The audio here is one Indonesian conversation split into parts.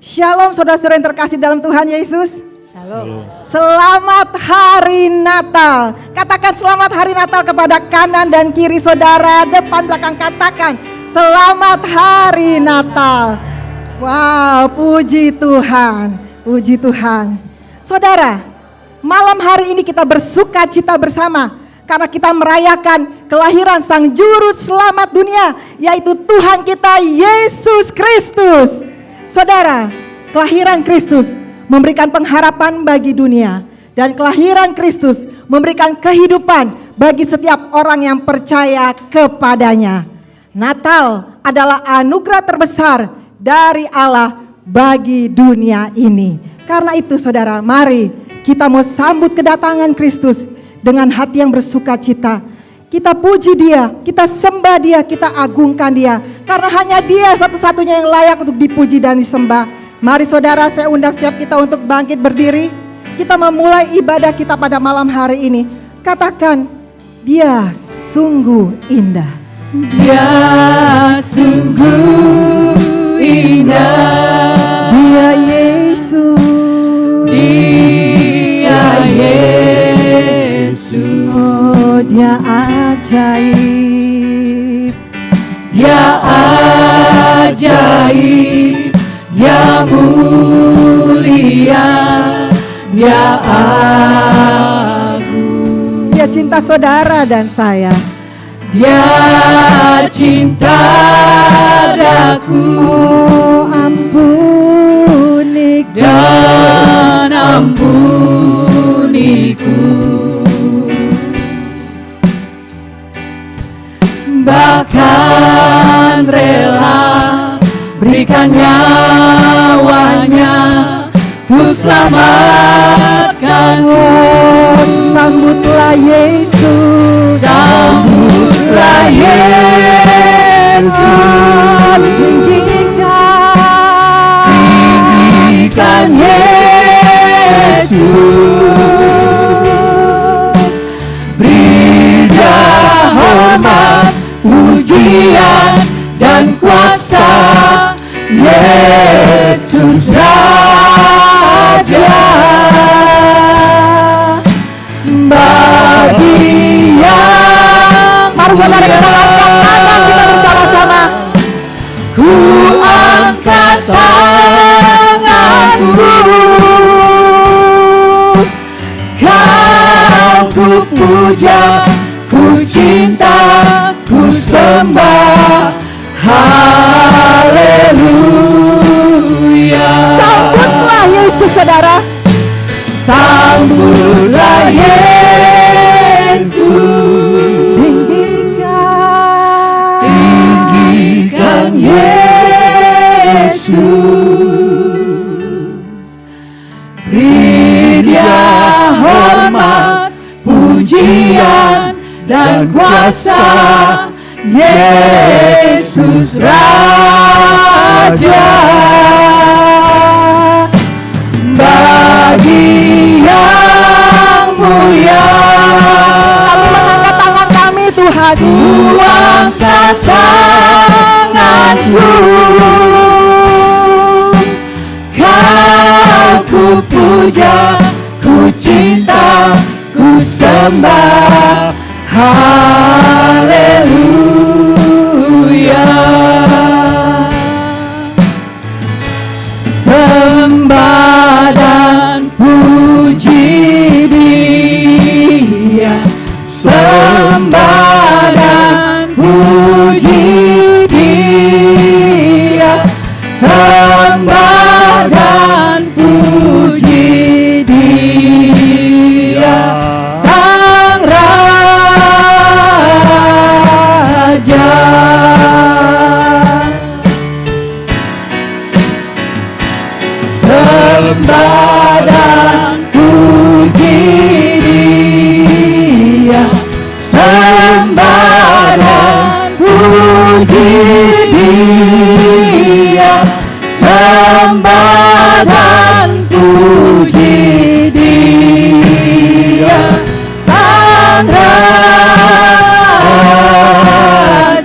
Shalom saudara-saudara yang terkasih dalam Tuhan Yesus. Shalom. Selamat Hari Natal. Katakan selamat Hari Natal kepada kanan dan kiri saudara, depan belakang, katakan selamat Hari Natal. Wow, puji Tuhan, puji Tuhan. Saudara, malam hari ini kita bersuka cita bersama karena kita merayakan kelahiran Sang Juru Selamat dunia, yaitu Tuhan kita Yesus Kristus. Saudara, kelahiran Kristus memberikan pengharapan bagi dunia, dan kelahiran Kristus memberikan kehidupan bagi setiap orang yang percaya kepadanya. Natal adalah anugerah terbesar dari Allah bagi dunia ini. Karena itu saudara, mari kita mau sambut kedatangan Kristus dengan hati yang bersuka cita. Kita puji Dia, kita sembah Dia, kita agungkan Dia. Karena hanya Dia satu-satunya yang layak untuk dipuji dan disembah. Mari saudara, saya undang setiap kita untuk bangkit berdiri. Kita memulai ibadah kita pada malam hari ini. Katakan, Dia sungguh indah. Dia sungguh indah. Dia Yesus. Dia Yesus. Oh, Dia ajaib. Dia ajaib. Dia mulia. Dia agung. Dia cinta saudara dan saya. Dia cinta daku. Oh, ampuni dan ampuniku. Bahkan rela berikan nyawanya untuk selamatkan. Oh, sambutlah Yesus. Sambutlah Yesus. Tinggikan Yesus. Beri Dia hormat, pujian dan kuasa. Yesus Raja. Bagi yang mari saudara kita angkat tangan kita bersama-sama. Ku angkat tanganku, Kau ku puja, ku cinta, ku sembah. Haleluya. Sambutlah Yesus saudara. Sambutlah Yesus. Tinggikan Yesus. Beri Dia hormat, pujian dan kuasa. Yesus Raja. Bagi yang mulia, Kami mengangkat tangan kami Tuhan. ku angkat tanganku, Kau ku puja, ku cinta, ku sembah. Haleluya. Sembah dan puji Dia. Sembah dan puji Dia. Sembah dan puji Dia. Sang Raja. Sembah dan puji Dia. Sembah dan puji Dia. Sembah dan puji Dia. Sang Raja.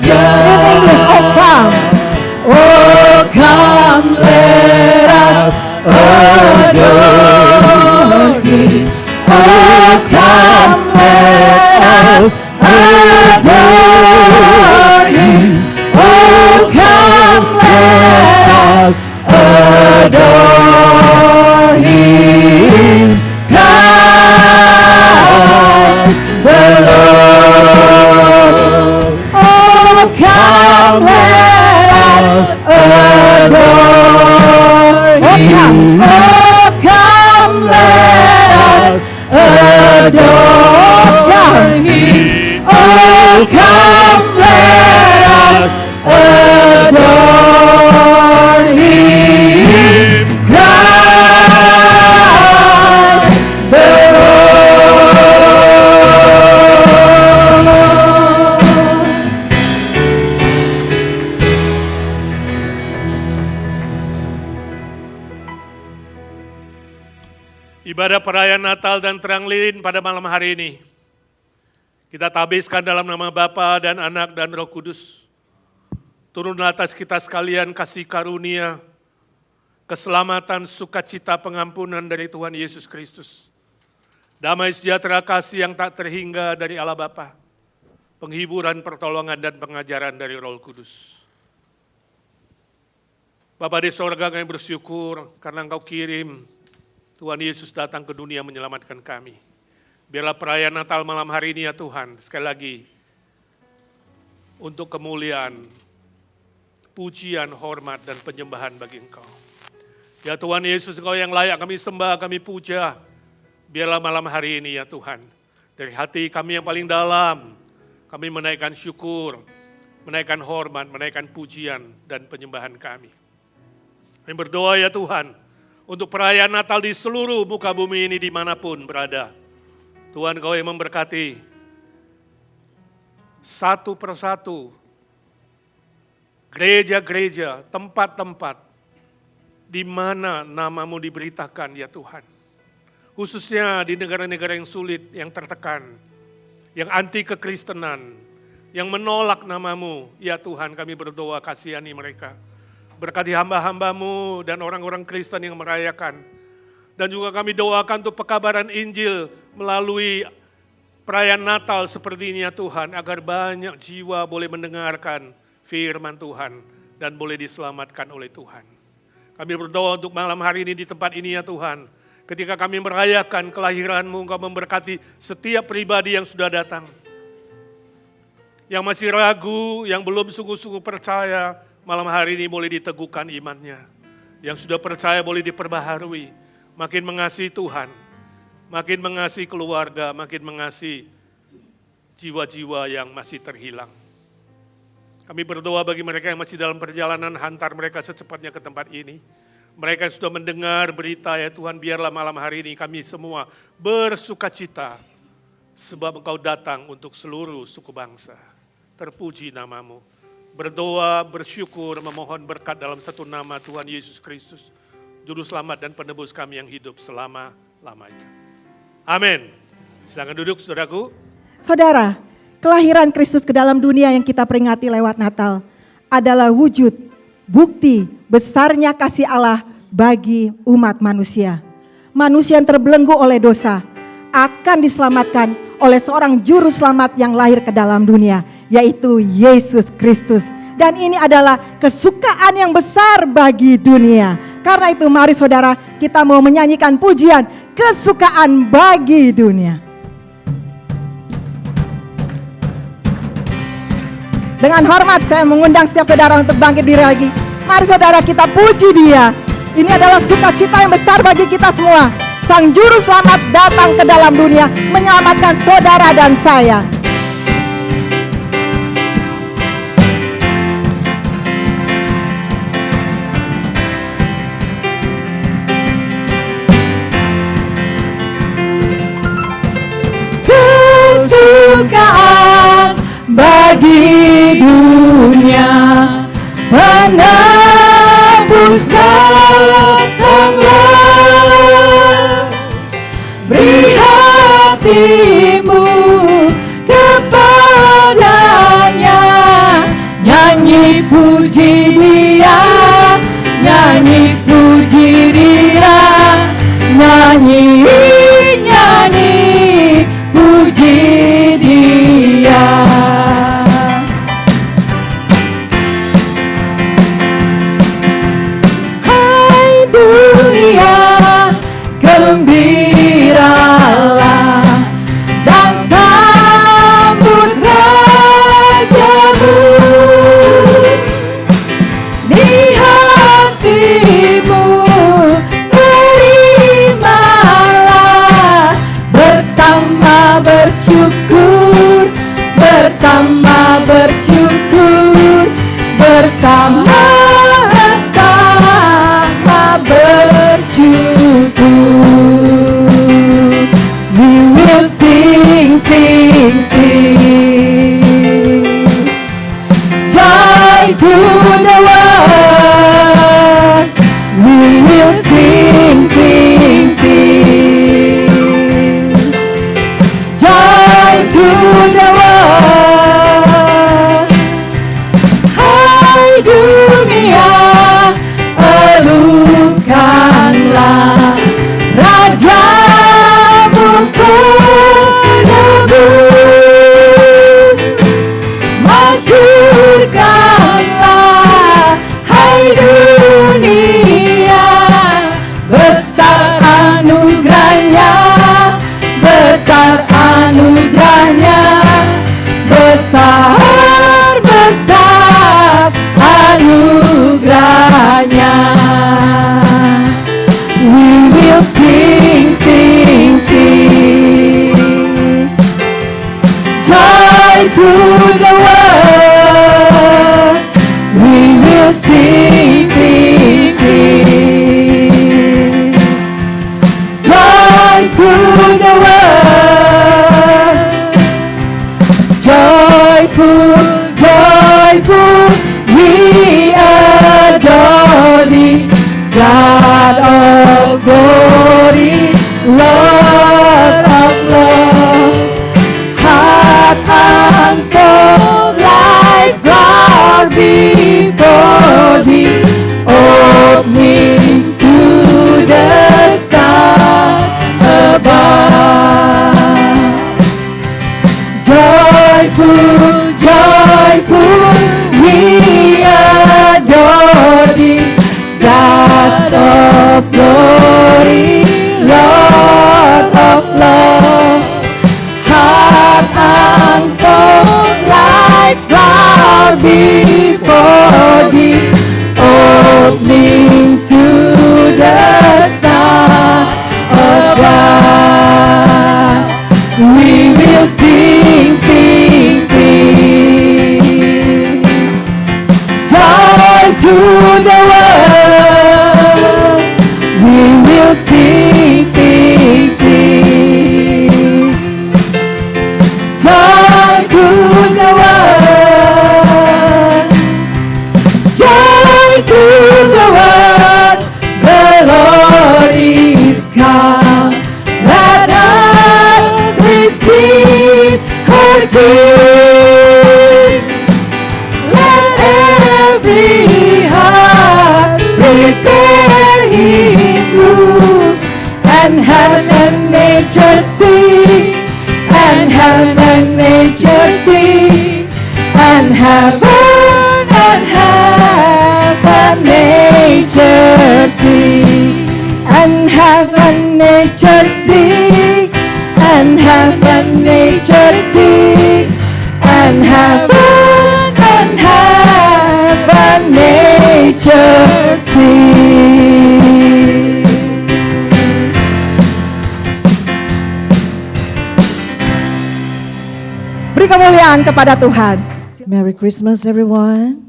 In English, oh come. Oh come let us adore Him. Oh, come, let us adore Him. Oh, come, let us adore Him. Christ the Ibadah perayaan Natal dan Terang Lilin pada malam hari ini, kita tabiskan dalam nama Bapa dan Anak dan Roh Kudus. Turun atas kita sekalian kasih karunia, keselamatan, sukacita, pengampunan dari Tuhan Yesus Kristus. Damai sejahtera kasih yang tak terhingga dari Allah Bapa, penghiburan, pertolongan, dan pengajaran dari Roh Kudus. Bapa di sorga, kami bersyukur karena Engkau kirim Tuhan Yesus datang ke dunia menyelamatkan kami. Biarlah perayaan Natal malam hari ini ya Tuhan, sekali lagi, untuk kemuliaan, pujian, hormat, dan penyembahan bagi Engkau. Ya Tuhan Yesus, Engkau yang layak kami sembah, kami puja. Biarlah malam hari ini ya Tuhan, dari hati kami yang paling dalam, kami menaikkan syukur, menaikkan hormat, menaikkan pujian, dan penyembahan kami. Kami berdoa ya Tuhan, untuk perayaan Natal di seluruh muka bumi ini dimanapun berada. Tuhan Kau yang memberkati satu persatu gereja-gereja, tempat-tempat di mana nama-Mu diberitakan ya Tuhan. Khususnya di negara-negara yang sulit, yang tertekan, yang anti kekristenan, yang menolak nama-Mu. Ya Tuhan, kami berdoa kasihani mereka. Berkati hamba-hamba-Mu dan orang-orang Kristen yang merayakan. Dan juga kami doakan untuk pekabaran Injil melalui perayaan Natal seperti ini ya Tuhan. Agar banyak jiwa boleh mendengarkan firman Tuhan dan boleh diselamatkan oleh Tuhan. Kami berdoa untuk malam hari ini di tempat ini ya Tuhan. Ketika kami merayakan kelahiran-Mu, Engkau memberkati setiap pribadi yang sudah datang. Yang masih ragu, yang belum sungguh-sungguh percaya, malam hari ini boleh diteguhkan imannya. Yang sudah percaya boleh diperbaharui. Makin mengasihi Tuhan, makin mengasihi keluarga, makin mengasihi jiwa-jiwa yang masih terhilang. Kami berdoa bagi mereka yang masih dalam perjalanan, hantar mereka secepatnya ke tempat ini. Mereka yang sudah mendengar berita ya Tuhan, biarlah malam hari ini kami semua bersukacita. Sebab Engkau datang untuk seluruh suku bangsa. Terpuji nama-Mu. Berdoa, bersyukur, memohon berkat dalam satu nama Tuhan Yesus Kristus, Juru Selamat dan Penebus kami yang hidup selama-lamanya. Amin. Silakan duduk saudaraku. Saudara, kelahiran Kristus ke dalam dunia yang kita peringati lewat Natal adalah wujud, bukti besarnya kasih Allah bagi umat manusia. Manusia yang terbelenggu oleh dosa akan diselamatkan oleh seorang juru selamat yang lahir ke dalam dunia, yaitu Yesus Kristus. Dan ini adalah kesukaan yang besar bagi dunia. Karena itu mari saudara, kita mau menyanyikan pujian kesukaan bagi dunia. Dengan hormat saya mengundang setiap saudara untuk bangkit diri lagi. Mari saudara, kita puji Dia. Ini adalah sukacita yang besar bagi kita semua. Sang Juru Selamat datang ke dalam dunia menyelamatkan saudara dan saya. kesukaan bagi dunia, menembus datanglah, beri hatimu kepadanya, nyanyi puji Dia, nyanyi puji Dia, nyanyi puji Dia. to the world. We will sing, sing, sing. Joy to the world. Joyful, joyful, we adore thee, God of glory, Lord of love. Hearts unfold like flowers before thee, opening to the sun above. Joyful, joyful, we adore thee, God of glory, Lord of love. Hearts unfold like flowers before thee, opening to the sun above. We will sing, sing, sing. Joy to the world. We will sing, sing, sing. Joy to the world. Joy to the world. The Lord is come. Let us receive her gift. Let every heart prepare Him room, and heaven and nature sing, and heaven and nature sing, and heaven and nature sing, and heaven nature sing, and heaven nature sing, and heaven nature sing. Beri kemuliaan kepada Tuhan. Merry Christmas, everyone.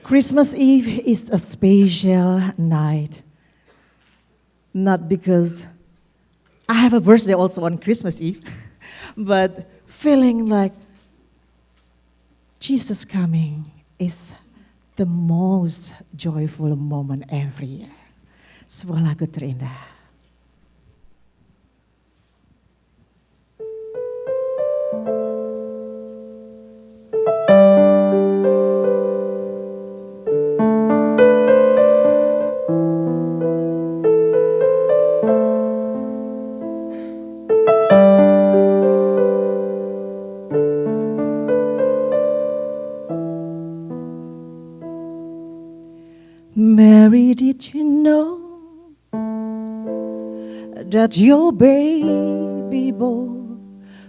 Christmas Eve is a special night. Not because I have a birthday also on Christmas Eve, but feeling like Jesus coming is the most joyful moment every year. Sebuah lagu terindah. Mary, did you know that your baby boy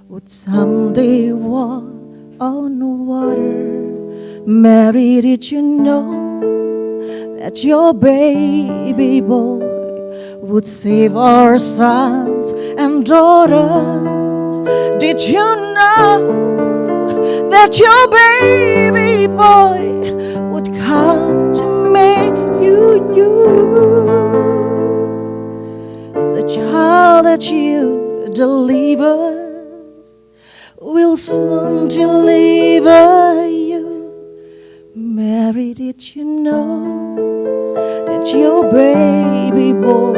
would someday walk on water? Mary, did you know that your baby boy would save our sons and daughters? Did you know that your baby boy would come to make you new? The child that you deliver will soon deliver you. Mary, did you know that your baby boy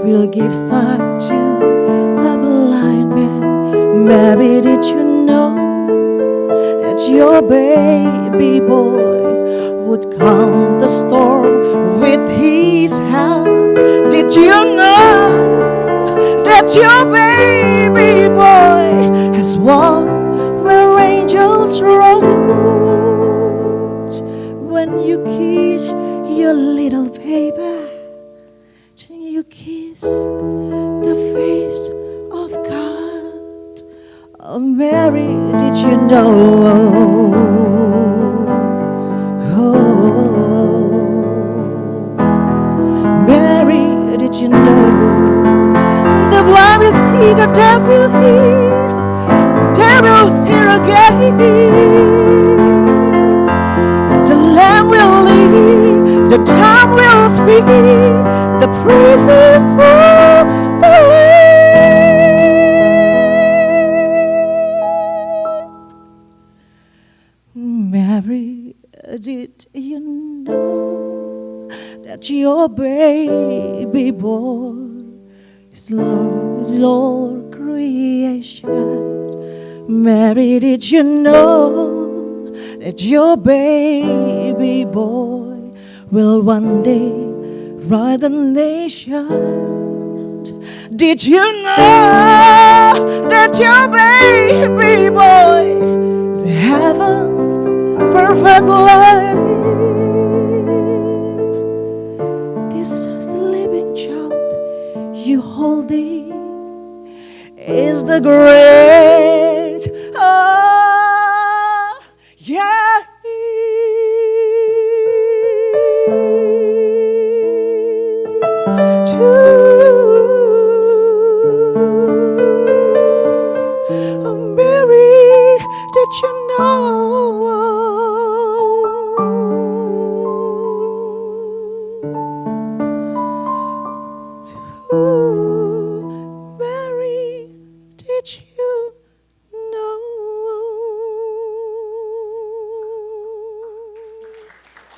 will give sight to a blind man? Mary, did you know that your baby boy would calm the storm with his hand? Did you know that your baby boy has walked where angels rode? When you kiss your little baby, you kiss the face of God. Oh, Mary, did you know? Mary, did you know? The blind will see, the deaf will hear, the deaf will hear again. The Lamb will lead, the time will speak, the praises of the Lamb. Mary, did you know that your baby boy is Lord creation? Mary, did you know that your baby boy will one day ride the nation? Did you know that your baby boy is heaven's perfect life? This is the living child you holding is the great, yeah. Mary, did you know? Mary, did you know?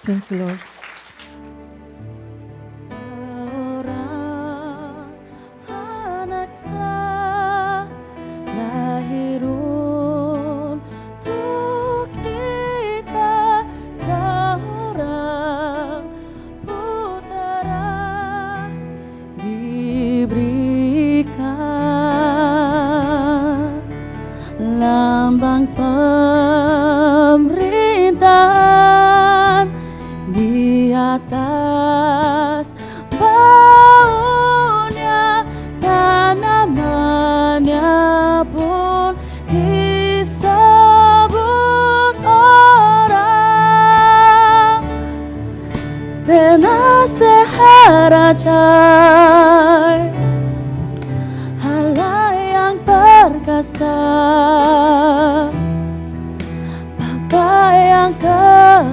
Thank you, Lord. Seorang anaklah lahir untuk kita, seorang putera diberikan, lambang pemerintahan di atas baunya, dan namanya pun disebut orang penasehat raja, Allah yang perkasa, Bapa yang kekal,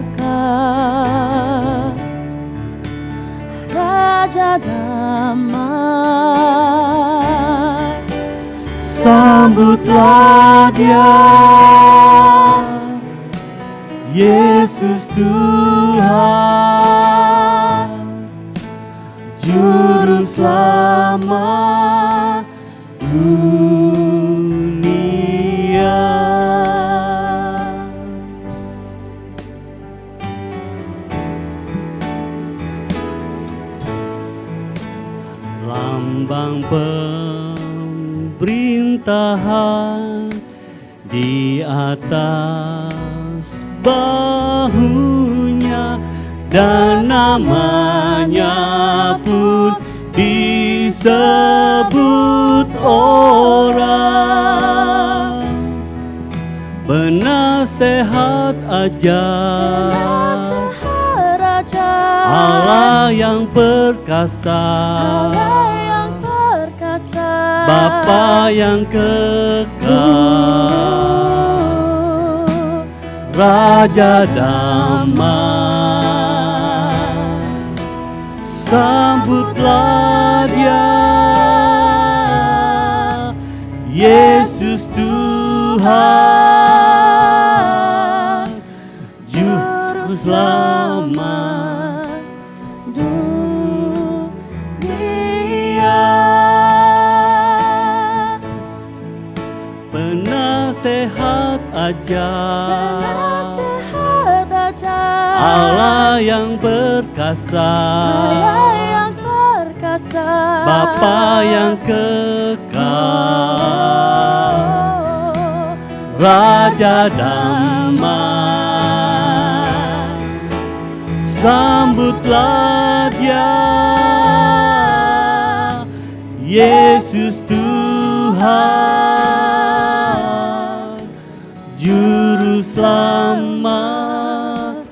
Raja damai. Sambutlah Dia, Yesus Tuhan, Juru Selamat dunia. Lambang pemerintahan di atas bahunya, dan namanya pun disebut orang penasehat ajaib, Penasehat raja, Allah yang perkasa, Allah yang perkasa, Bapa yang kekal, Raja damai. Sambutlah Dia, Yesus Tuhan, Juru Selamat dunia. penasehat ajaib, Penasehat ajaib, Allah yang perkasa, Allah yang perkasa, Bapa yang kekal, Raja damai. Sambutlah Dia, Yesus Tuhan, Juru Selamat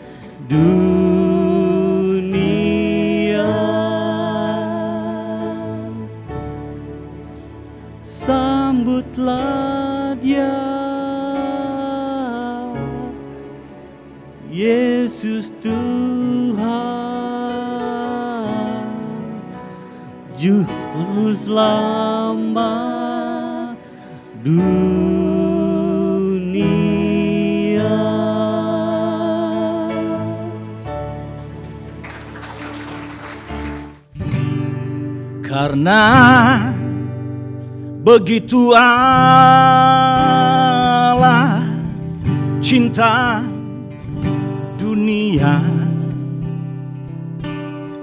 dunia. Sambutlah Dia, Juru Selamat dunia. Karena begitu Allah cinta dunia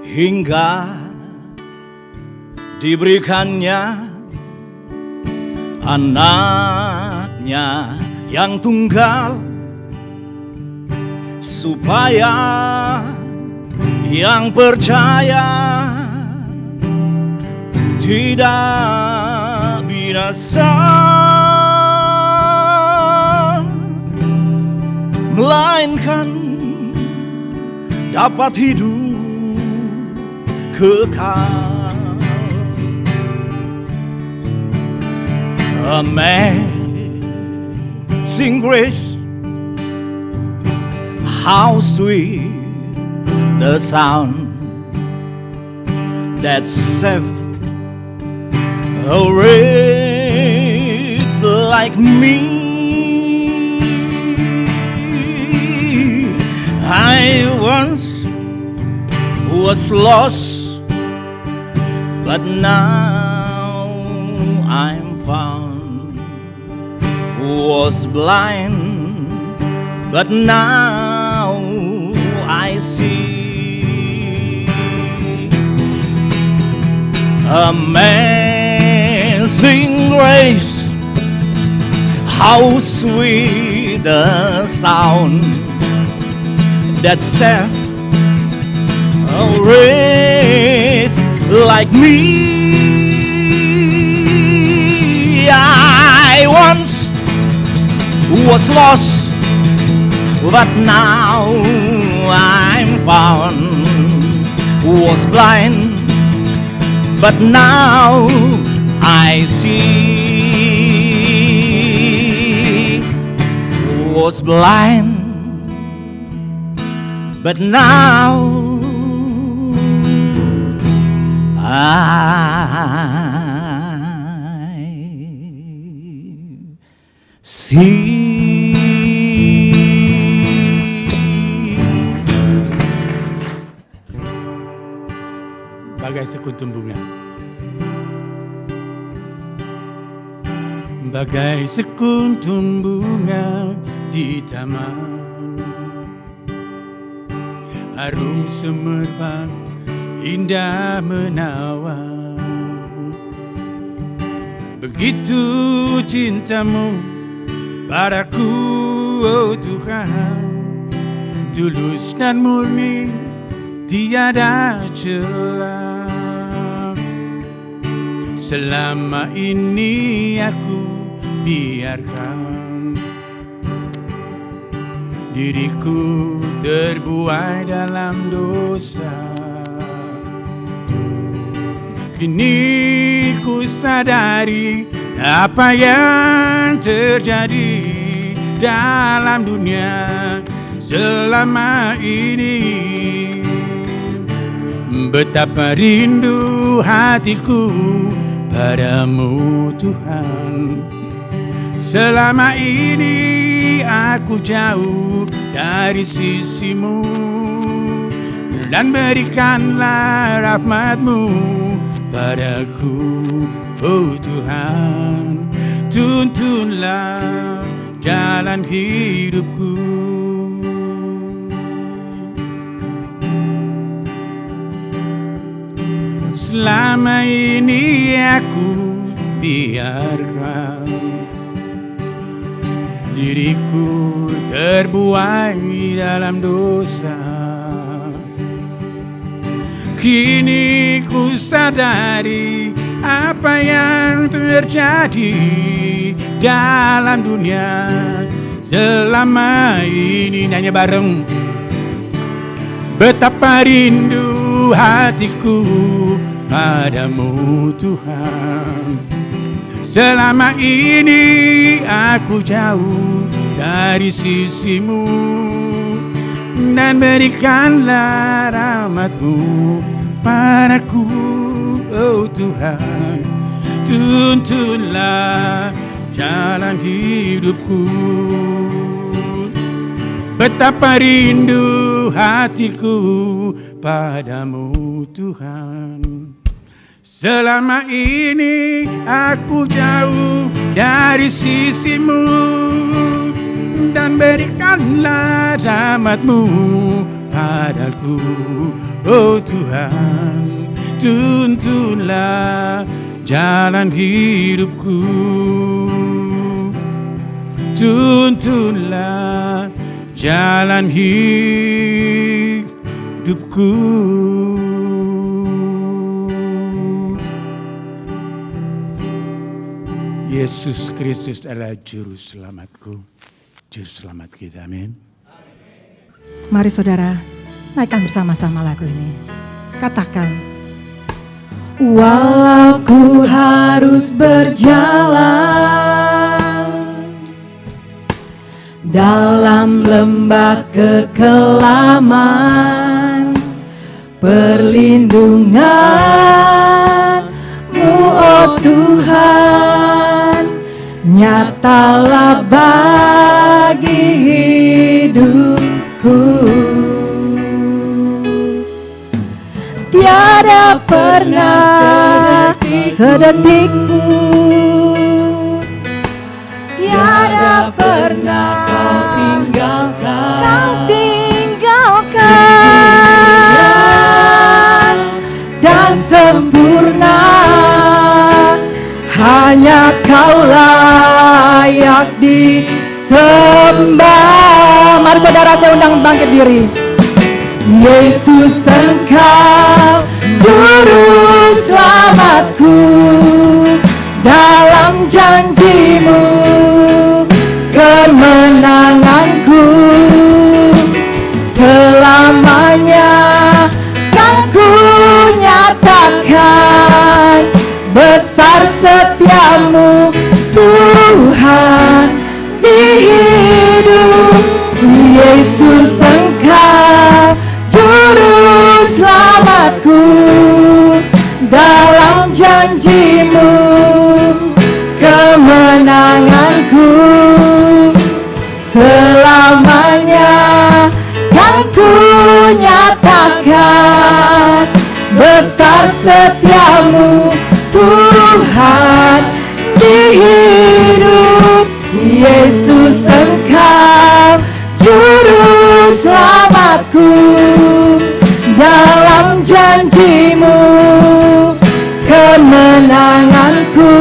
hingga diberikannya anaknya yang tunggal, supaya yang percaya tidak binasa, melainkan dapat hidup kekal. Amazing grace, how sweet the sound that saved a wretch like me. I once was lost, but now I'm found. Was blind, but now I see. Amazing grace, how sweet the sound that saved a wretch like me. I once was lost, but now I'm found. Was blind, but now I see. Was blind, but now I see. Bagai sekuntum bunga, bagai sekuntum bunga di taman, harum semerbak indah menawan. Begitu cintamu padaku, oh Tuhan, tulus dan murni, tiada celah. Selama ini aku biarkan diriku terbuai dalam dosa. Kini ku sadari apa yang terjadi dalam dunia selama ini. Betapa rindu hatiku padamu Tuhan. Selama ini aku jauh dari sisimu, dan berikanlah rahmat-Mu padaku, oh Tuhan. Tuntunlah jalan hidupku. Selama ini aku biarkan diriku terbuai dalam dosa. Kini ku sadari apa yang terjadi dalam dunia selama ini. Nyanyi bareng. Betapa rindu hatiku padamu Tuhan. Selama ini aku jauh dari sisimu, dan berikanlah rahmat-Mu padaku, oh Tuhan. Tuntunlah jalan hidupku. Betapa rindu hatiku padamu Tuhan. Selama ini aku jauh dari sisimu, dan berikanlah rahmat-Mu padaku, oh Tuhan. Tuntunlah jalan hidupku. Tuntunlah jalan hidupku. Yesus Kristus adalah juru selamatku, juru selamat kita, amin. Mari saudara, naikkan bersama-sama lagu ini. Katakan, Walau ku harus berjalan dalam lembah kekelaman, perlindungan-Mu, oh Tuhan, nyatalah bagi hidupku. Tiada pernah sedetik pun, tiada pernah kau tinggalkan, dan sempurna hanya Kau layak disembah. Mari saudara, saya undang bangkit diri. Yesus, Engkau juru selamatku, dalam janji-Mu kemenanganku, selamanya kan ku nyatakan besar setiamu Tuhan di hidup. Yesus, Engkau juru selamatku, dalam janji-Mu kemenanganku, selamanya kan ku nyatakan besar setiamu Tuhan di hidup. Yesus, Engkau juru selamatku, dalam janji-Mu kemenanganku,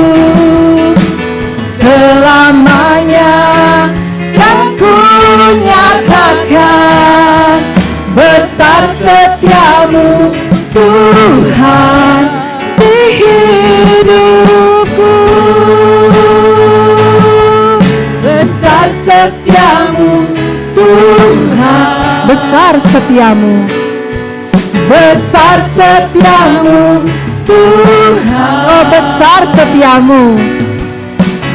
selamanya kan ku nyatakan besar setiamu Tuhan di hidupku. Besar setiamu Tuhan, besar setiamu, besar setiamu Tuhan, oh besar setiamu,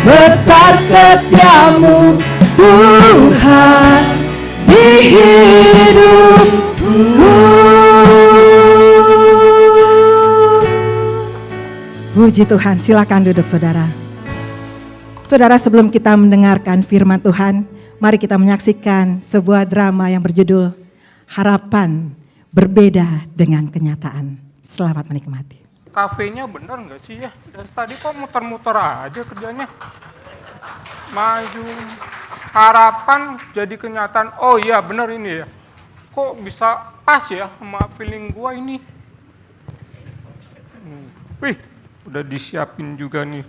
besar setiamu Tuhan di hidupku. puji Tuhan, silakan duduk saudara. Saudara, sebelum kita mendengarkan firman Tuhan, mari kita menyaksikan sebuah drama yang berjudul Harapan Berbeda dengan Kenyataan. Selamat menikmati. Kafenya bener nggak sih ya? Dari tadi kok muter-muter aja kerjanya. Maju, harapan jadi kenyataan. Oh iya bener ini ya. Kok bisa pas ya sama feeling gua ini? Wih, udah disiapin juga nih.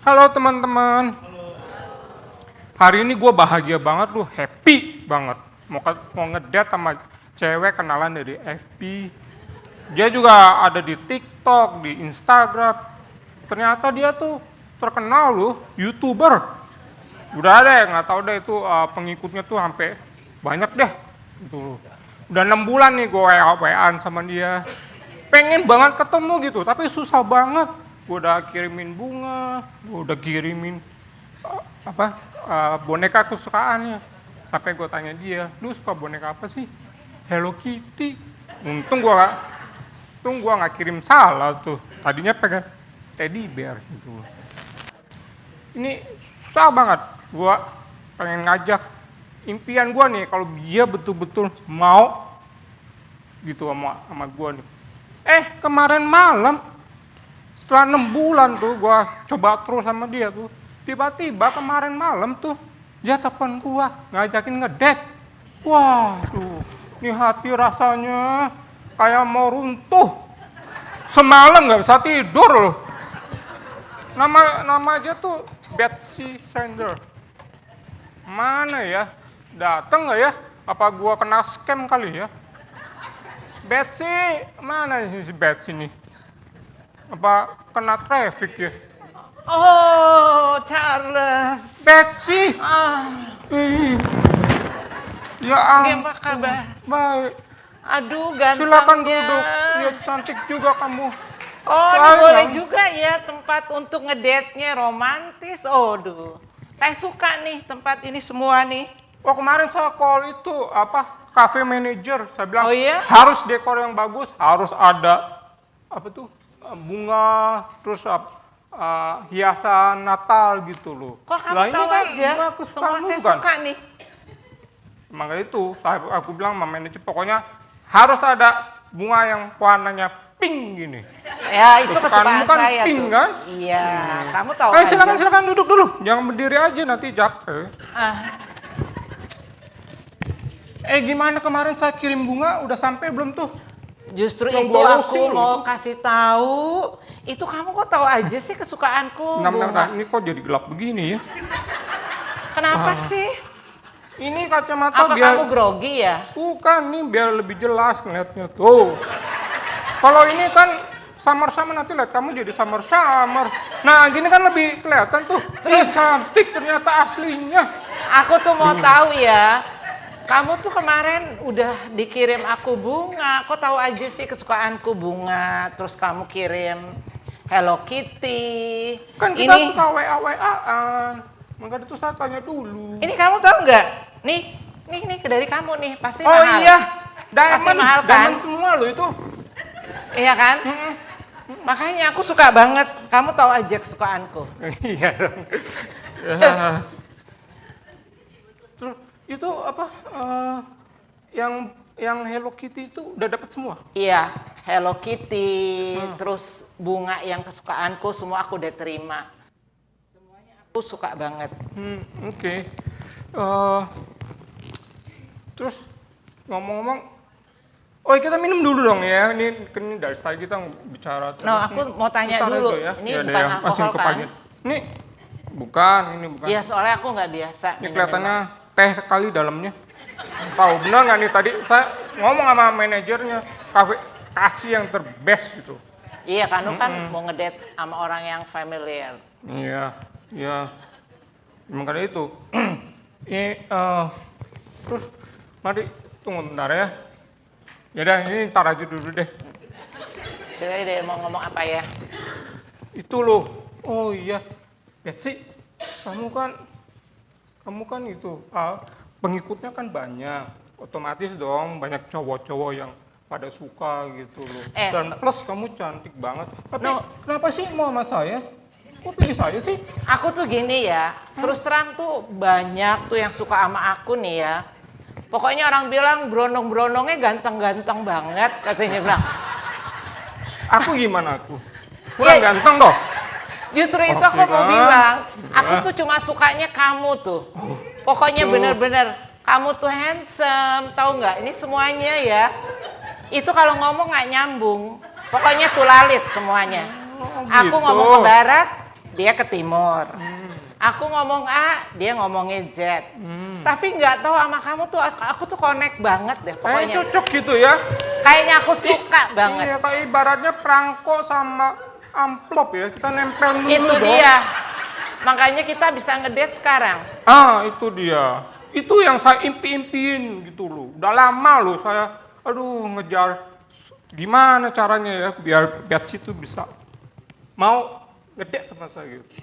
Halo teman-teman. Hari ini gue bahagia banget loh, happy banget. Mau ngedate sama cewek kenalan dari FB. Dia juga ada di TikTok, di Instagram. Ternyata dia tuh terkenal loh, YouTuber. Udah ada ya, nggak tahu deh itu pengikutnya tuh sampai banyak deh. Gitu. Udah 6 bulan nih gue WA-an sama dia. Pengen banget ketemu gitu, tapi susah banget. Gue udah kirimin bunga, gue udah kirimin boneka kesukaannya. Sampai gue tanya dia, lu suka boneka apa sih? Hello Kitty. Untung gue untung gua nggak kirim salah tuh. Tadinya pengen teddy bear gitu. Ini susah banget. Gua pengen ngajak impian gua nih kalau dia betul-betul mau gitu sama gua nih. Kemarin malam setelah 6 bulan tuh gua coba terus sama dia tuh. Tiba-tiba kemarin malam tuh dia telepon gua ngajakin ngedate. Waduh, ini hati rasanya kayak mau runtuh. Semalam nggak bisa tidur loh. Nama aja tuh Betsy Sander. Mana ya? Dateng nggak ya? Apa gua kena scam kali ya? Betsy, mana si Betsy nih? Apa kena traffic ya? Oh, Charles. Betsy! Ih. Ya Gimana kabar? Baik. Aduh, gantengnya. Silakan duduk. Ya cantik juga kamu. Oh, ini Sayang. boleh juga ya tempat untuk ngedate-nya romantis. Oh, duh. Saya suka nih tempat ini semua nih. Oh, kemarin saya call itu cafe manager. Saya bilang Oh, iya? harus dekor yang bagus, harus ada bunga, terus hiasan Natal gitu loh. Kok kamu Lah, ini tahu kan aja? bunga Semua kesukaan saya lu kan? suka nih. Makanya itu, aku bilang sama manajer pokoknya harus ada bunga yang warnanya pink gini. Ya, itu Kesukaan kesukaan kan saya pink, tuh. kan? Iya, kamu tahu aja. Silakan duduk dulu. Jangan berdiri aja nanti capek. Gimana kemarin saya kirim bunga udah sampai belum tuh? Justru Yang itu gua aku urusin mau loh. kasih tahu. Itu kamu kok tahu aja sih kesukaanku. Bentar, Bunga. ini kok jadi gelap begini ya? Kenapa sih? Ini kacamata Apa biar kamu grogi ya? bukan nih biar lebih jelas ngeliatnya tuh. Kalau ini kan samar-samar nanti lihat kamu jadi samar-samar. Nah gini kan lebih kelihatan tuh. Cantik ternyata aslinya. Aku tuh mau tahu ya. Kamu tuh kemarin udah dikirim aku bunga. Kok tahu aja sih kesukaanku bunga. Terus kamu kirim Hello Kitty. Kan kita Ini, suka WA-WA-an. Maka itu saya tanya dulu. ini kamu tahu nggak? Nih dari kamu nih. Pasti Oh mahal. iya, Pasti diamond, mahal kan? diamond semua loh itu. Iya kan? Makanya aku suka banget. Kamu tahu aja kesukaanku. Iya dong. Ya. Terus itu yang Hello Kitty itu udah dapat semua? Iya, Hello Kitty, terus bunga yang kesukaanku semua aku udah terima. Semuanya aku suka banget. Oke. Terus ngomong-ngomong, kita minum dulu dong ya. Ini dari tadi kita bicara. No, aku mau tanya Ntar dulu. aja ya. Ini Ya, bukan ya, langsung alkohol ke kan? pagi. Ini bukan. Iya, soalnya aku nggak biasa. Ini minum kelihatannya teh kali dalamnya. Tahu benar nggak nih tadi saya ngomong sama manajernya kafe kasih yang terbest gitu. Iya, kamu kan mau ngedate sama orang yang familiar. Iya, iya. Makanya itu. Terus mari tunggu bentar ya. Yaudah ini ntar aja dulu deh. Coba deh mau ngomong apa ya? Itu loh. Oh iya, Betsy, kamu kan itu pengikutnya kan banyak. Otomatis dong banyak cowok-cowok yang pada suka gitu loh. Dan plus kamu cantik banget. Tapi kenapa sih mau sama saya? Kok pilih saya sih? Aku tuh gini ya, terus terang tuh banyak tuh yang suka sama aku nih ya. Pokoknya orang bilang brondong-brondongnya ganteng-ganteng banget katanya bilang. Aku gimana aku? Kurang ganteng dong. Justru itu aku mau bilang, aku tuh cuma sukanya kamu tuh. Pokoknya bener-bener kamu tuh handsome, tahu nggak? Ini semuanya ya. Itu kalau ngomong nggak nyambung. Pokoknya tulalit semuanya. Aku gitu. ngomong ke barat, dia ke timur. Aku ngomong A, dia ngomongnya Z. Tapi nggak tahu sama kamu tuh, aku tuh connect banget deh. Kayaknya Pokoknya cocok gitu ya. kayaknya aku suka banget. Iya, kayak ibaratnya perangko sama amplop ya. Kita nempel dulu Itu dong. dia. Makanya kita bisa ngedate sekarang. Itu dia. Itu yang saya impi-impiin gitu loh. Udah lama loh saya, ngejar gimana caranya ya biar Betsy itu bisa mau ngedate sama saya gitu.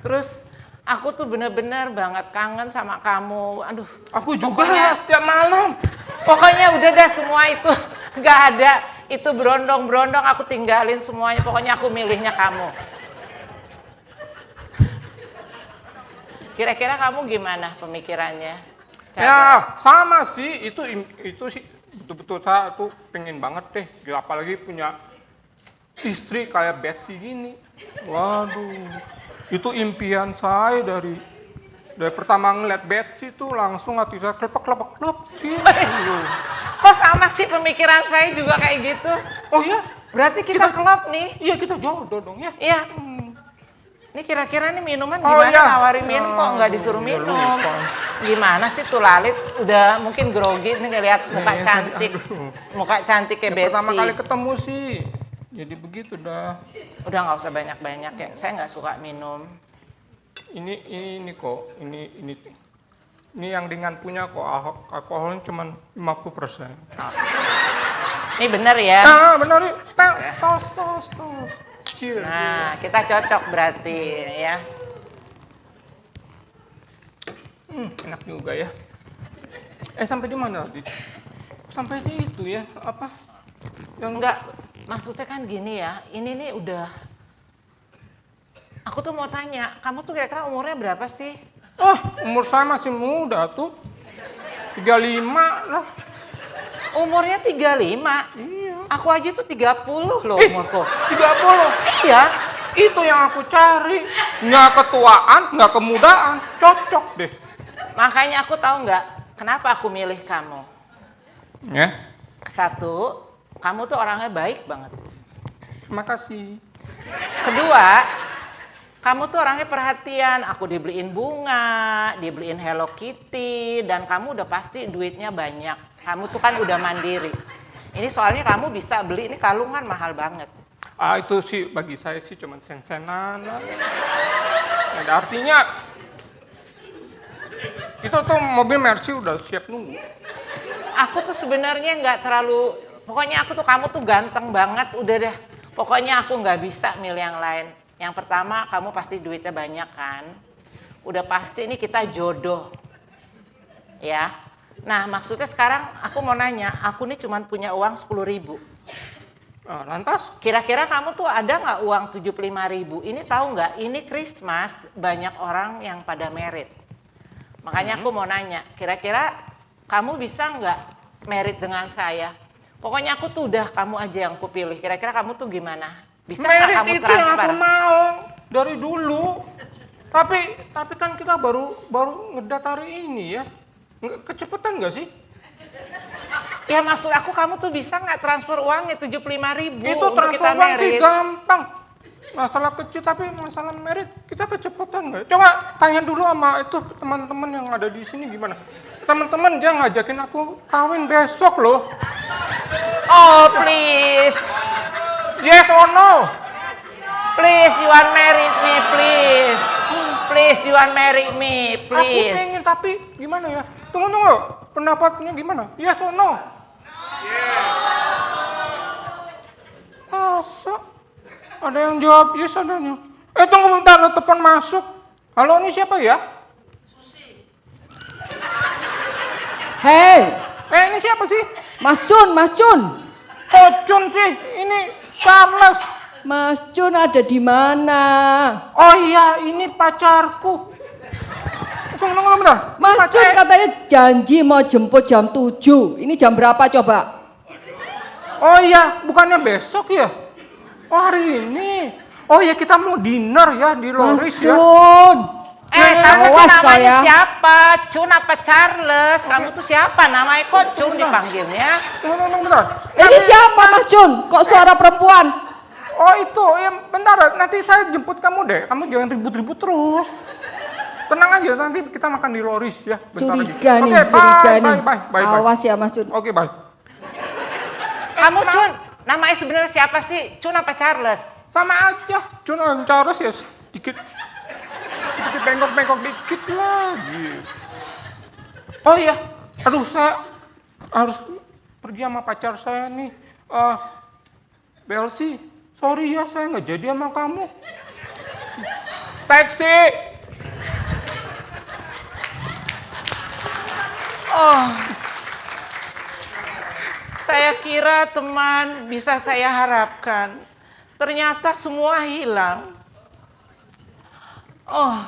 Terus aku tuh bener-bener banget kangen sama kamu. Aduh. Aku juga Pokoknya- setiap malam. Pokoknya udah dah semua itu Gak ada, itu berondong-berondong aku tinggalin semuanya, pokoknya aku milihnya kamu. Kira-kira kamu gimana pemikirannya? Ya sama sih, itu sih betul-betul saya tuh pengen banget deh, apalagi punya istri kayak Betsy gini. Waduh, itu impian saya dari pertama ngeliat Betsy tuh langsung hati saya klepek gitu. Kok sama sih pemikiran saya juga kayak gitu? Oh iya? Berarti kita klop nih. Iya kita jodoh dong ya. Iya. Ini kira-kira nih minuman Oh, gimana, iya. nawarin minum kok nggak disuruh minum. Gimana sih tuh Lalit? Udah mungkin grogi nih ngeliat muka cantik. Muka cantik kayak Betsy. Pertama kali ketemu sih, jadi begitu dah. Udah nggak usah banyak-banyak ya, saya nggak suka minum. Ini kok, ini yang dengan punya kok, alkoholnya cuma 50%. Ini bener ya? Ah benar nih, tos. Cheers. Nah, kita cocok berarti ya. Enak juga ya. Sampai di mana tadi? Sampai di itu ya, apa? Yang Enggak, maksudnya kan gini ya, ini nih udah. Aku tuh mau tanya, kamu tuh kira-kira umurnya berapa sih? umur saya masih muda tuh. 35 lah. Umurnya 35? Iya. Aku aja tuh 30 loh umurku. 30. Iya. Itu yang aku cari. Nggak ketuaan, nggak kemudaan. Cocok deh. Makanya aku tahu nggak, kenapa aku milih kamu. Ya. Satu, kamu tuh orangnya baik banget. Terima kasih. Kedua, kamu tuh orangnya perhatian. Aku dibeliin bunga, dibeliin Hello Kitty, dan kamu udah pasti duitnya banyak. Kamu tuh kan udah mandiri. Ini soalnya kamu bisa beli ini kalungan mahal banget. Itu sih bagi saya sih cuma sen-senan. Ada artinya itu tuh mobil Mercy udah siap nunggu. Aku tuh sebenarnya nggak terlalu, pokoknya kamu tuh ganteng banget, udah deh. Pokoknya aku nggak bisa milih yang lain. Yang pertama, kamu pasti duitnya banyak kan. Udah pasti ini kita jodoh. Ya. Nah maksudnya sekarang aku mau nanya, aku nih cuma punya uang 10.000. Lantas? Kira-kira kamu tuh ada nggak uang 75.000? Ini tahu nggak? Ini Christmas banyak orang yang pada merit. Makanya aku mau nanya, kira-kira kamu bisa nggak merit dengan saya? Pokoknya aku tuh udah kamu aja yang kupilih. Kira-kira kamu tuh gimana? Bisa nggak Merit kamu itu yang transfer? aku mau dari dulu. Tapi kan kita baru ngedat hari ini ya. Kecepatan nggak sih? Ya maksud aku kamu tuh bisa nggak transfer uangnya 75.000 Itu untuk transfer kita uang sih merit? gampang. Masalah kecil tapi masalah merit kita kecepatan nggak? Coba tanya dulu sama itu teman-teman yang ada di sini gimana? Teman-teman dia ngajakin aku kawin besok loh. Oh please, Yes or no? please you want marry me please. Please you want marry me Aku please. pengen tapi gimana ya? Tunggu. Pendapatnya gimana? Yes or no? Masa? Ada yang jawab yes, ada yang... tunggu bentar, ada telepon masuk. Halo, ini siapa ya? Hei, Ini siapa sih? Mas Cun. Kok Jun sih? Ini Charles. Mas Cun ada di mana? Oh iya, ini pacarku. Tunggu bentar. Mas Cun katanya janji mau jemput jam 7. Ini jam berapa coba? Oh iya, bukannya besok ya? Oh hari ini. Oh ya kita mau dinner ya di Mas Loris ya. Cun. Kamu tuh awas kau namanya ya. siapa? Cun apa Charles? Kamu tuh siapa? Namanya kok Cun dipanggilnya? Tunggu bentar. Ini siapa Mas Cun? Kok suara perempuan? Oh itu, ya bentar, nanti saya jemput kamu deh. Kamu jangan ribut-ribut terus. Tenang aja, nanti kita makan di Loris ya. Bentar Curiga lagi. nih, Oke, curiga nih. bye. Awas ya Mas Cun. Oke, bye. Kamu Cun, namanya sebenarnya siapa sih? Cun apa Charles? Sama aja, cuma Charles ya sedikit bengkok-bengkok dikit lagi. Oh iya, aduh saya harus pergi sama pacar saya nih. Belsi, sorry ya saya nggak jadi sama kamu. Taksi. Saya kira teman bisa saya harapkan. Ternyata semua hilang. Oh,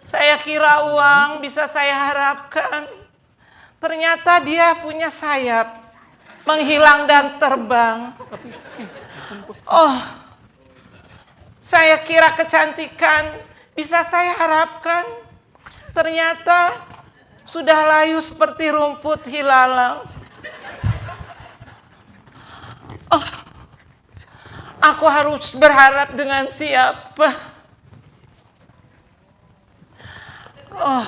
saya kira uang bisa saya harapkan. Ternyata dia punya sayap, menghilang dan terbang. Oh, saya kira kecantikan bisa saya harapkan. Ternyata sudah layu seperti rumput hilalang. Oh, aku harus berharap dengan siapa? Oh.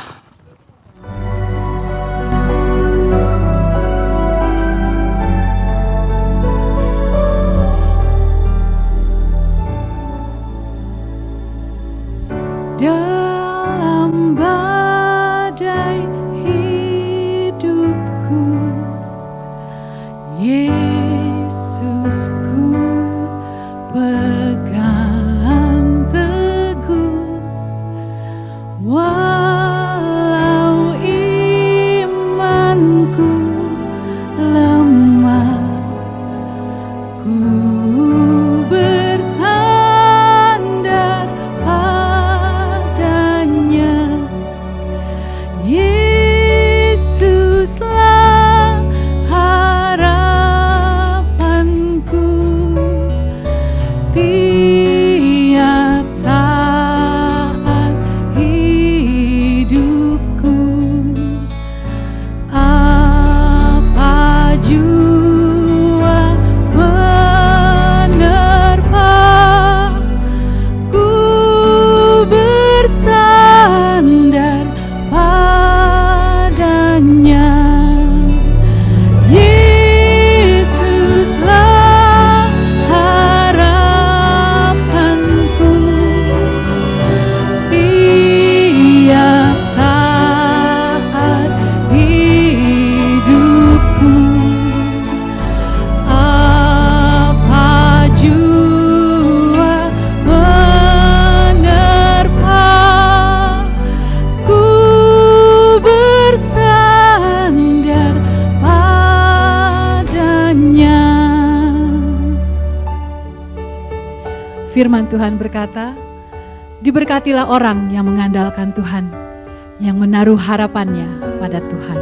Dalam badai hidupku, Yesusku pegang teguh, walau imanku lemah, ku bersandar padanya. Yesuslah harapanku, tiap saat hidupku. Apa jua menerpa, ku bersandar padanya. Yesuslah harapanku, tiap saat hidupku. Apa jua menerpa, ku bersandar padanya. Firman Tuhan berkata, diberkatilah orang yang mengandalkan Tuhan, yang menaruh harapannya pada Tuhan.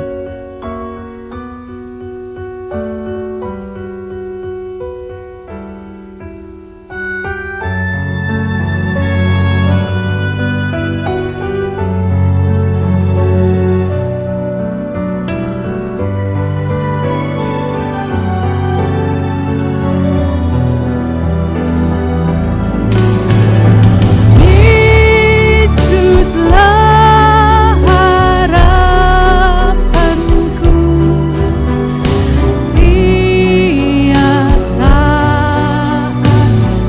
Yesuslah harapanku, tiap saat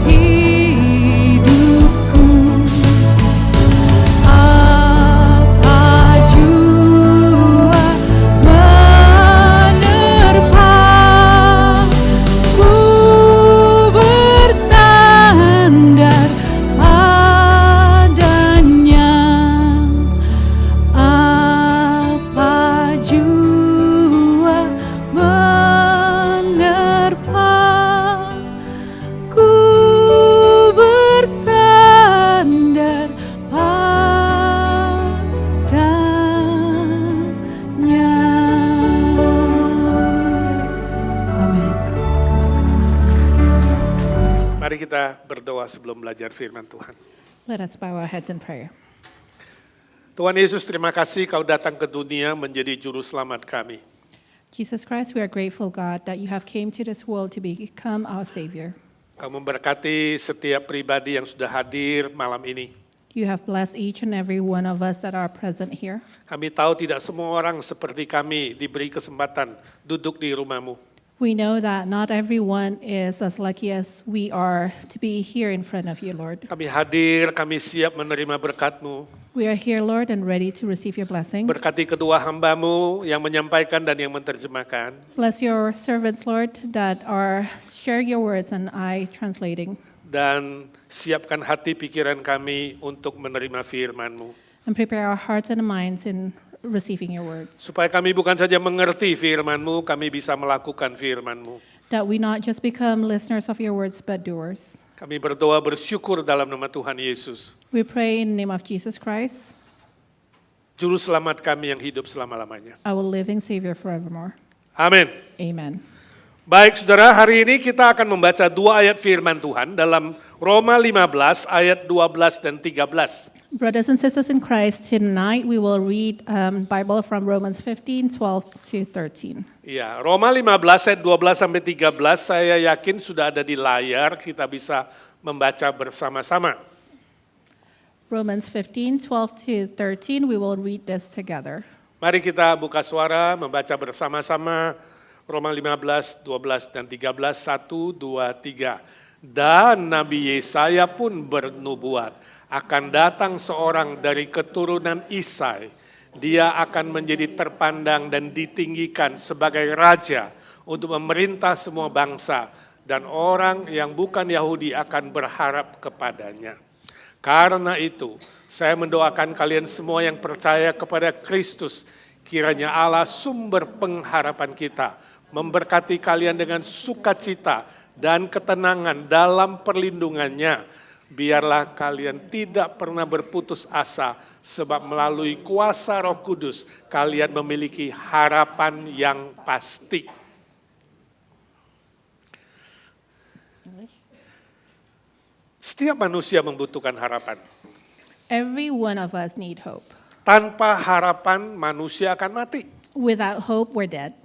hidupku. Apa jua menerpa, ku bersandar padanya. Apa jua menerpa, ku bersandar padanya. Amin. Mari kita berdoa sebelum belajar firman Tuhan. Let us bow our heads in prayer. Tuhan Yesus, terima kasih Kau datang ke dunia menjadi juru selamat kami. Jesus Christ, we are grateful, God, that you have came to this world to become our Savior. Kau memberkati setiap pribadi yang sudah hadir malam ini. You have blessed each and every one of us that are present here. Kami tahu tidak semua orang seperti kami diberi kesempatan duduk di rumah-Mu. We know that not everyone is as lucky as we are to be here in front of you, Lord. Kami hadir, kami siap menerima berkat-Mu. We are here, Lord, and ready to receive your blessings. Berkati kedua hamba-Mu yang menyampaikan dan yang menerjemahkan. Bless your servants, Lord, that are sharing your words and I translating. Dan siapkan hati pikiran kami untuk menerima firman-Mu. And prepare our hearts and minds in receiving your words. Supaya kami bukan saja mengerti firman-Mu, kami bisa melakukan firman-Mu. That we not just become listeners of your words, but doers. Kami berdoa bersyukur dalam nama Tuhan Yesus. We pray in the name of Jesus Christ, Juru selamat kami yang hidup selama-lamanya. our living Savior forevermore. Amin. Amen. Baik saudara, hari ini kita akan membaca 2 ayat firman Tuhan dalam Roma 15 ayat 12 dan 13. Brothers and sisters in Christ, tonight we will read Bible from Romans 15, 12 to 13. Ya, Roma 15 ayat 12 sampai 13 saya yakin sudah ada di layar, kita bisa membaca bersama-sama. Romans 15, 12 to 13, we will read this together. Mari kita buka suara, membaca bersama-sama Roma 15, 12 dan 13, 1, 2, 3. Dan Nabi Yesaya pun bernubuat, akan datang seorang dari keturunan Isai. Dia akan menjadi terpandang dan ditinggikan sebagai raja untuk memerintah semua bangsa, dan orang yang bukan Yahudi akan berharap kepadanya. Karena itu, saya mendoakan kalian semua yang percaya kepada Kristus, kiranya Allah sumber pengharapan kita, memberkati kalian dengan sukacita dan ketenangan dalam perlindungannya. Biarlah kalian tidak pernah berputus asa, sebab melalui kuasa Roh Kudus kalian memiliki harapan yang pasti. Setiap manusia membutuhkan harapan. Every one of us need hope. Tanpa harapan manusia akan mati. Without hope, we're dead.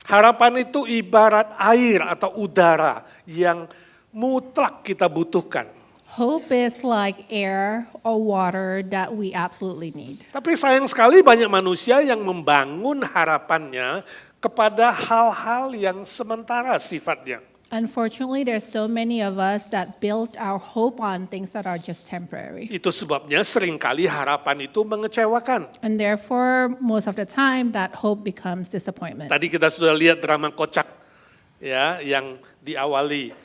Harapan itu ibarat air atau udara yang mutlak kita butuhkan. Hope is like air or water that we absolutely need. Tapi sayang sekali banyak manusia yang membangun harapannya kepada hal-hal yang sementara sifatnya. Unfortunately, there's so many of us that build our hope on things that are just temporary. Itu sebabnya seringkali harapan itu mengecewakan. And therefore, most of the time, that hope becomes disappointment. Tadi kita sudah lihat drama kocak ya yang diawali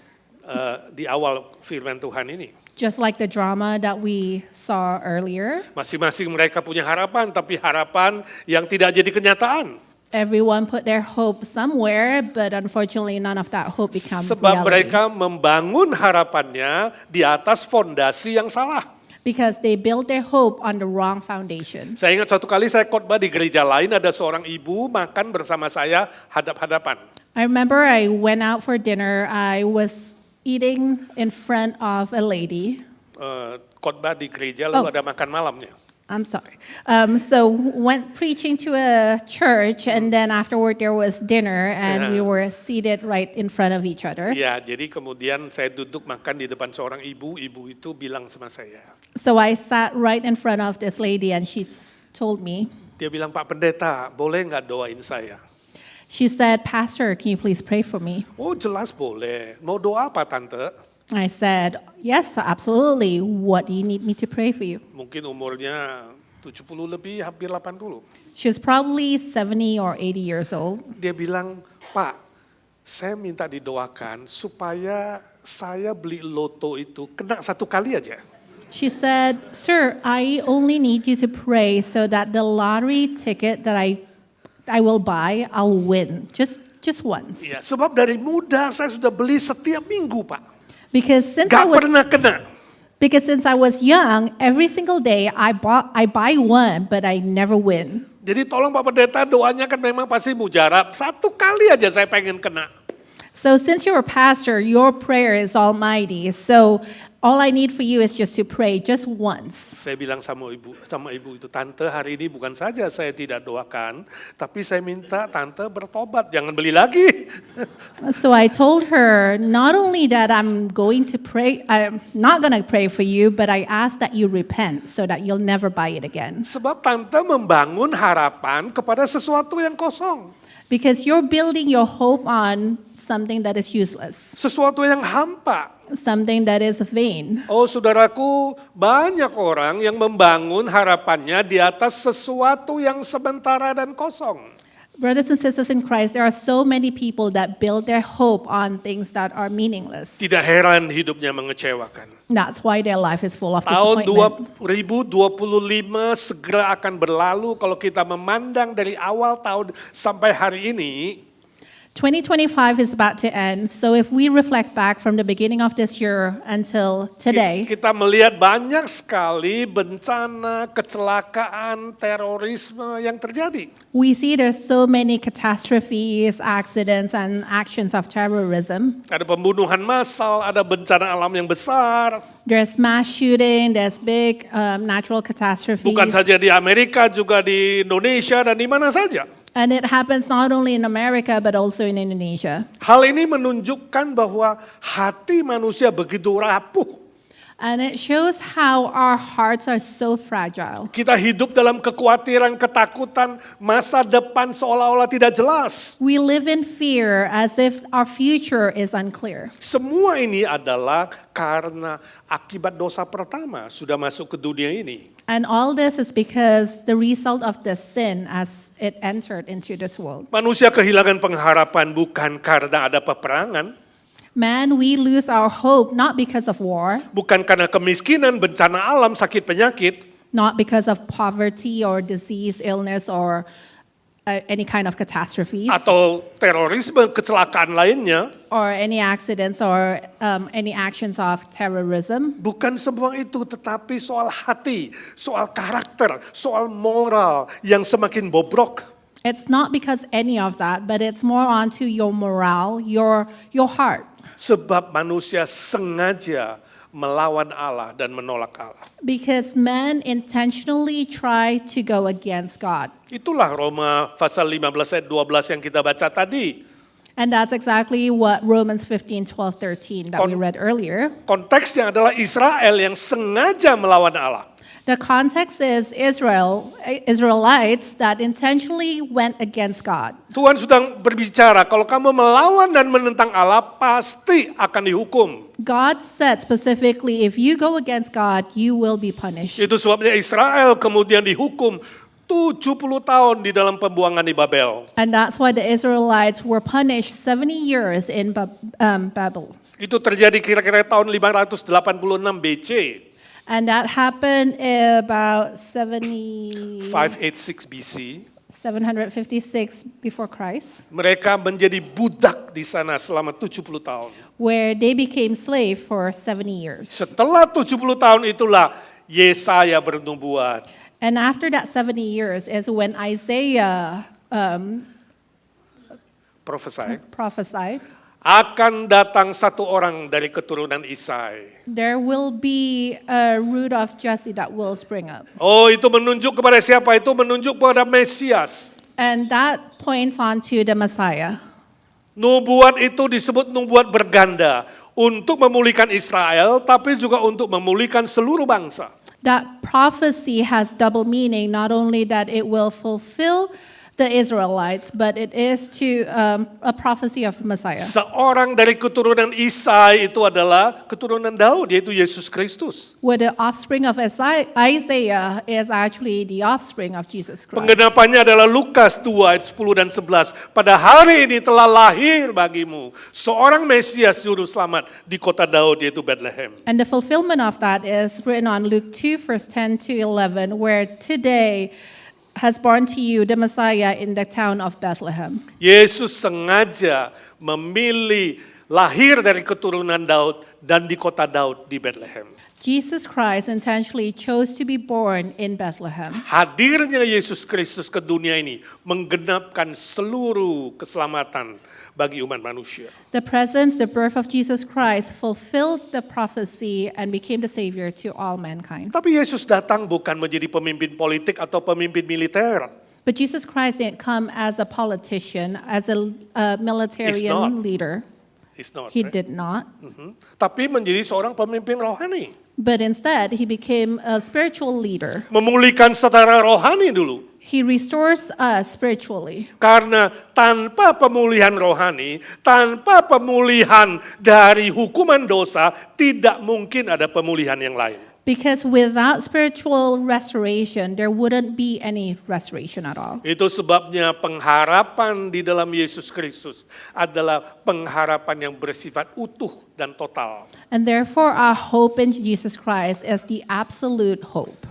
di awal firman Tuhan ini. Just like the drama that we saw earlier, Masing-masing mereka punya harapan, tapi harapan yang tidak jadi kenyataan. everyone put their hope somewhere, but unfortunately, none of that hope becomes Sebab reality. mereka membangun harapannya di atas fondasi yang salah. Because they built their hope on the wrong foundation. Saya ingat satu kali saya khotbah di gereja lain, ada seorang ibu makan bersama saya hadap-hadapan. I remember I went out for dinner. I was eating in front of a lady. Khotbah di gereja lalu Oh. ada makan malamnya. I'm sorry. So went preaching to a church, and then afterward there was dinner, and we were seated right in front of each other. Ya, jadi kemudian saya duduk makan di depan seorang ibu, ibu itu bilang sama saya. So I sat right in front of this lady, and she told me, Dia bilang, Pak Pendeta, boleh nggak doain saya? she said, "Pastor, can you please pray for me?" Oh jelas boleh, mau doa apa Tante? I said, "Yes, absolutely. What do you need me to pray for you?" Mungkin umurnya 70 lebih, hampir 80. She was probably 70 or 80 years old. Dia bilang, Pak, saya minta didoakan supaya saya beli loto itu kena satu kali aja. She said, "Sir, I only need you to pray so that the lottery ticket that I will buy, I'll win. Just once." Ya, sebab dari muda saya sudah beli setiap minggu, Pak. Because since Gak pernah kena. I was young, every single day I buy one, but I never win. Jadi tolong Pak Pendeta, doanya kan memang pasti mujarab. Satu kali aja saya pengen kena. So since you're a pastor, your prayer is almighty. So all I need for you is just to pray just once. Saya bilang sama ibu itu, Tante hari ini bukan saja saya tidak doakan, tapi saya minta Tante bertobat, jangan beli lagi. So I told her, not only that I'm not going to pray for you, but I ask that you repent so that you'll never buy it again. Sebab Tante membangun harapan kepada sesuatu yang kosong. Because you're building your hope on something that is useless, Sesuatu yang hampa. something that is vain. Oh saudaraku, banyak orang yang membangun harapannya di atas sesuatu yang sementara dan kosong. Brothers and sisters in Christ, there are so many people that build their hope on things that are meaningless. Tidak heran hidupnya mengecewakan. That's why their life is full of Tahun disappointment. 2025 segera akan berlalu kalau kita memandang dari awal tahun sampai hari ini. 2025 is about to end, so if we reflect back from the beginning of this year until today, Kita melihat banyak sekali bencana, kecelakaan, terorisme yang terjadi. we see there's so many catastrophes, accidents, and actions of terrorism. Ada pembunuhan massal, ada bencana alam yang besar. There's mass shooting, there's big natural catastrophes. Bukan saja di Amerika, juga di Indonesia dan di mana saja. And it happens not only in America, but also in Indonesia. Hal ini menunjukkan bahwa hati manusia begitu rapuh. And it shows how our hearts are so fragile. Kita hidup dalam kekhawatiran, ketakutan, masa depan seolah-olah tidak jelas. We live in fear as if our future is unclear. Semua ini adalah karena akibat dosa pertama sudah masuk ke dunia ini. And all this is because the result of the sin as it entered into this world. Manusia kehilangan pengharapan bukan karena ada peperangan, Man, we lose our hope not because of war, bukan karena kemiskinan, bencana alam, sakit penyakit, not because of poverty or disease, illness, or any kind of catastrophes, atau terorisme, kecelakaan lainnya. or any accidents or any actions of terrorism. Bukan semua itu, tetapi soal hati, soal karakter, soal moral yang semakin bobrok. It's not because any of that, but it's more onto your morale, your heart. Sebab manusia sengaja melawan Allah dan menolak Allah. Because men intentionally try to go against God. Itulah Roma pasal 15 ayat 12 yang kita baca tadi. And that's exactly what Romans 15, 12, 13 that we read earlier. Konteksnya adalah Israel yang sengaja melawan Allah. The context is Israelites that intentionally went against God. Tuhan sedang berbicara, kalau kamu melawan dan menentang Allah, pasti akan dihukum. God said specifically, if you go against God, you will be punished. Itu sebabnya Israel kemudian dihukum 70 tahun di dalam pembuangan di Babel. And that's why the Israelites were punished 70 years in Babel. Itu terjadi kira-kira tahun 586 BC. And that happened about 586 BC. 756 before Christ, Mereka menjadi budak di sana selama 70 tahun. where they became slave for 70 years. Setelah 70 tahun itulah Yesaya bernubuat. And after that 70 years is when Isaiah prophesied, akan datang satu orang dari keturunan Isai. there will be a root of Jesse that will spring up. Oh, itu menunjuk kepada siapa? Itu menunjuk kepada Mesias. And that points on to the Messiah. Nubuat itu disebut nubuat berganda. Untuk memulihkan Israel, tapi juga untuk memulihkan seluruh bangsa. That prophecy has double meaning, not only that it will fulfill the Israelites, but it is to a prophecy of Messiah. Seorang dari keturunan Isai itu adalah keturunan Daud, yaitu Yesus Kristus. Where the offspring of Isaiah is actually the offspring of Jesus Christ. Penggenapannya adalah Lukas 2 ayat 10 dan 11. Pada hari ini telah lahir bagimu seorang Mesias juru selamat di kota Daud, yaitu Bethlehem. And the fulfillment of that is written on Luke 2, verse 10 to 11, where today has born to you the Messiah in the town of Bethlehem. Yesus sengaja memilih lahir dari keturunan Daud dan di kota Daud di Bethlehem. Jesus Christ intentionally chose to be born in Bethlehem. Hadirnya Yesus Kristus ke dunia ini menggenapkan seluruh keselamatan bagi umat manusia. The presence, the birth of Jesus Christ fulfilled the prophecy and became the savior to all mankind. Tapi Yesus datang bukan menjadi pemimpin politik atau pemimpin militer. But Jesus Christ didn't come as a politician, as a He's not. militarian leader. He's not, He right? did not. Tapi menjadi seorang pemimpin rohani. But instead, he became a spiritual leader. Memulihkan secara rohani dulu. He restores us spiritually. Karena tanpa pemulihan rohani, tanpa pemulihan dari hukuman dosa, tidak mungkin ada pemulihan yang lain. Because without spiritual restoration, there wouldn't be any restoration at all. Itu sebabnya pengharapan di dalam Yesus Kristus adalah pengharapan yang bersifat utuh dan total. And therefore, our hope in Jesus Christ is the absolute hope.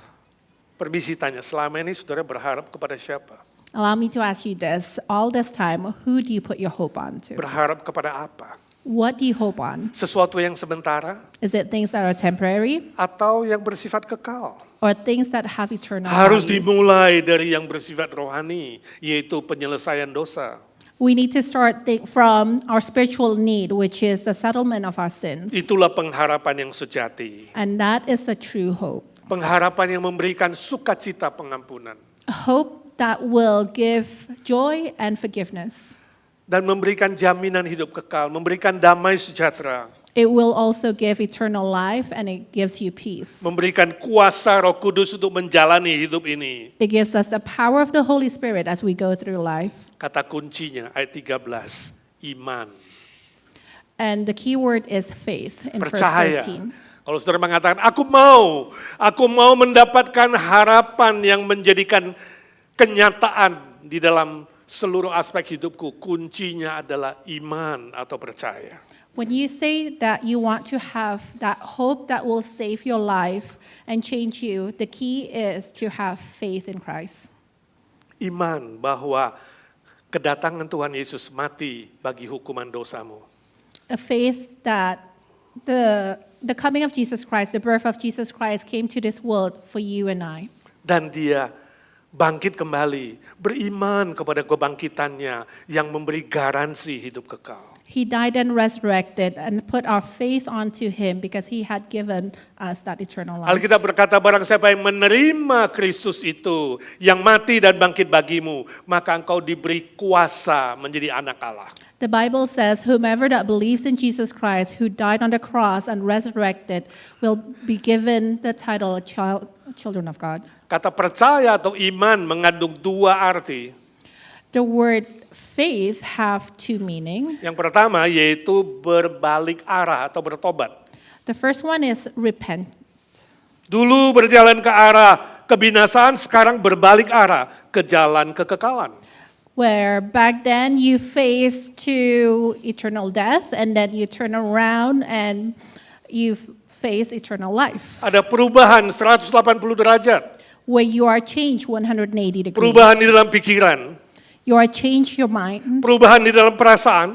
Permisi tanya, selama ini saudara berharap kepada siapa? Allow me to ask you this. All this time, who do you put your hope on to? Berharap kepada apa? What do you hope on? Sesuatu yang sementara Is it things that are temporary atau yang bersifat kekal? or things that have eternal Harus values? dimulai dari yang bersifat rohani, yaitu penyelesaian dosa. We need to start from our spiritual need, which is the settlement of our sins. Itulah pengharapan yang sejati. And that is the true hope. Pengharapan yang memberikan sukacita pengampunan. A hope that will give joy and forgiveness. Dan memberikan jaminan hidup kekal, memberikan damai sejahtera. It will also give eternal life and it gives you peace. Memberikan kuasa Roh Kudus untuk menjalani hidup ini. It gives us the power of the Holy Spirit as we go through life. Kata kuncinya ayat 13, iman. And the key word is faith in verse Percaya. 13. Kalau saudara mengatakan, aku mau mendapatkan harapan yang menjadikan kenyataan di dalam seluruh aspek hidupku, kuncinya adalah iman atau percaya. When you say that you want to have that hope that will save your life and change you, the key is to have faith in Christ. Iman bahwa kedatangan Tuhan Yesus mati bagi hukuman dosamu. A faith that the coming of Jesus Christ, the birth of Jesus Christ came to this world for you and I. Dan dia bangkit kembali, beriman kepada kebangkitannya yang memberi garansi hidup kekal. He died and resurrected and put our faith onto him because he had given us that eternal life. Alkitab berkata, barang siapa yang menerima Kristus itu, yang mati dan bangkit bagimu, maka engkau diberi kuasa menjadi anak Allah. The Bible says, whomever that believes in Jesus Christ, who died on the cross and resurrected, will be given the title of children of God. Kata percaya atau iman mengandung dua arti. The word faith have two meaning. Yang pertama yaitu berbalik arah atau bertobat. The first one is repent. Dulu berjalan ke arah kebinasaan, sekarang berbalik arah ke jalan kekekalan. Where back then you face to eternal death and then you turn around and you face eternal life. Ada perubahan 180 derajat. Where you are changed 180 degrees. Perubahan di dalam pikiran. You are changed your mind. Perubahan di dalam perasaan.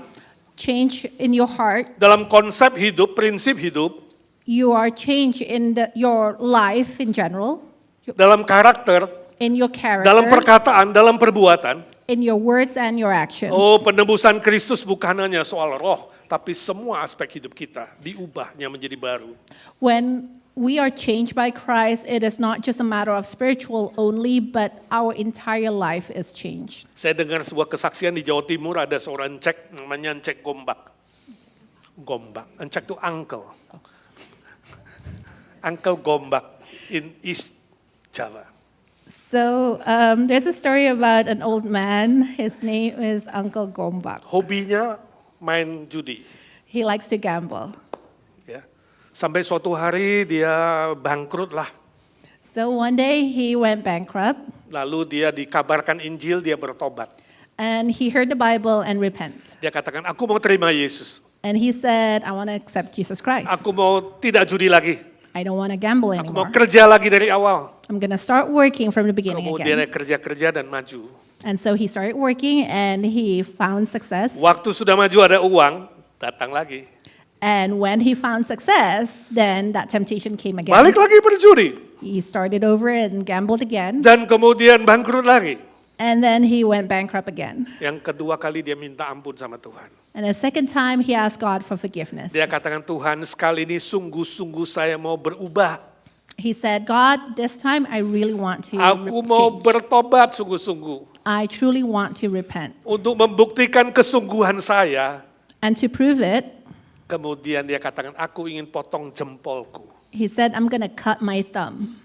Change in your heart. Dalam konsep hidup, prinsip hidup. You are changed in your life in general. Dalam karakter. In your character. Dalam perkataan, dalam perbuatan. In your words and your actions. Oh, penebusan Kristus bukan hanya soal roh, tapi semua aspek hidup kita diubahnya menjadi baru. When we are changed by Christ, it is not just a matter of spiritual only, but our entire life is changed. Saya dengar sebuah kesaksian di Jawa Timur, ada seorang Cek namanya Cek Gombak. Cek itu uncle. Uncle Gombak in East Java. So there's a story about an old man. His name is Uncle Gombak. Hobinya main judi. He likes to gamble. Ya. Sampai suatu hari dia bangkrut lah. So one day he went bankrupt. Lalu dia dikabarkan Injil, dia bertobat. And he heard the Bible and repent. Dia katakan, aku mau terima Yesus. And he said, I want to accept Jesus Christ. Aku mau tidak judi lagi. I don't want to gamble Aku mau anymore. kerja lagi dari awal. I'm going to start working from the beginning Kemudian dia again. kerja-kerja dan maju. And so he started working and he found success. Waktu sudah maju ada uang, datang lagi. And when he found success, then that temptation came again. Balik lagi berjudi. He started over and gambled again. Dan kemudian bangkrut lagi. And then he went bankrupt again. Yang kedua kali dia minta ampun sama Tuhan. And the second time he asked God for forgiveness. Dia katakan, Tuhan sekali ini sungguh-sungguh saya mau berubah. He said, God, this time I really want to Aku mau change. bertobat sungguh-sungguh. I truly want to repent. Untuk membuktikan kesungguhan saya, And to prove it, kemudian dia katakan, aku ingin potong jempolku. he said, I'm going to cut my thumb.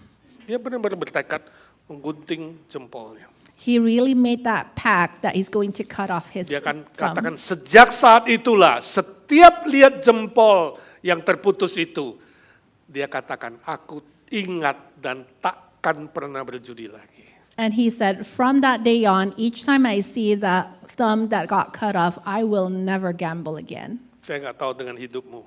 Dia benar-benar bertekad menggunting jempolnya. He really made that pact that he's going to cut off his Dia akan thumb. katakan, sejak saat itulah, setiap lihat jempol yang terputus itu, dia katakan, aku ingat dan takkan pernah berjudi lagi. And he said, from that day on, each time I see that thumb that got cut off, I will never gamble again. Saya nggak tahu dengan hidupmu.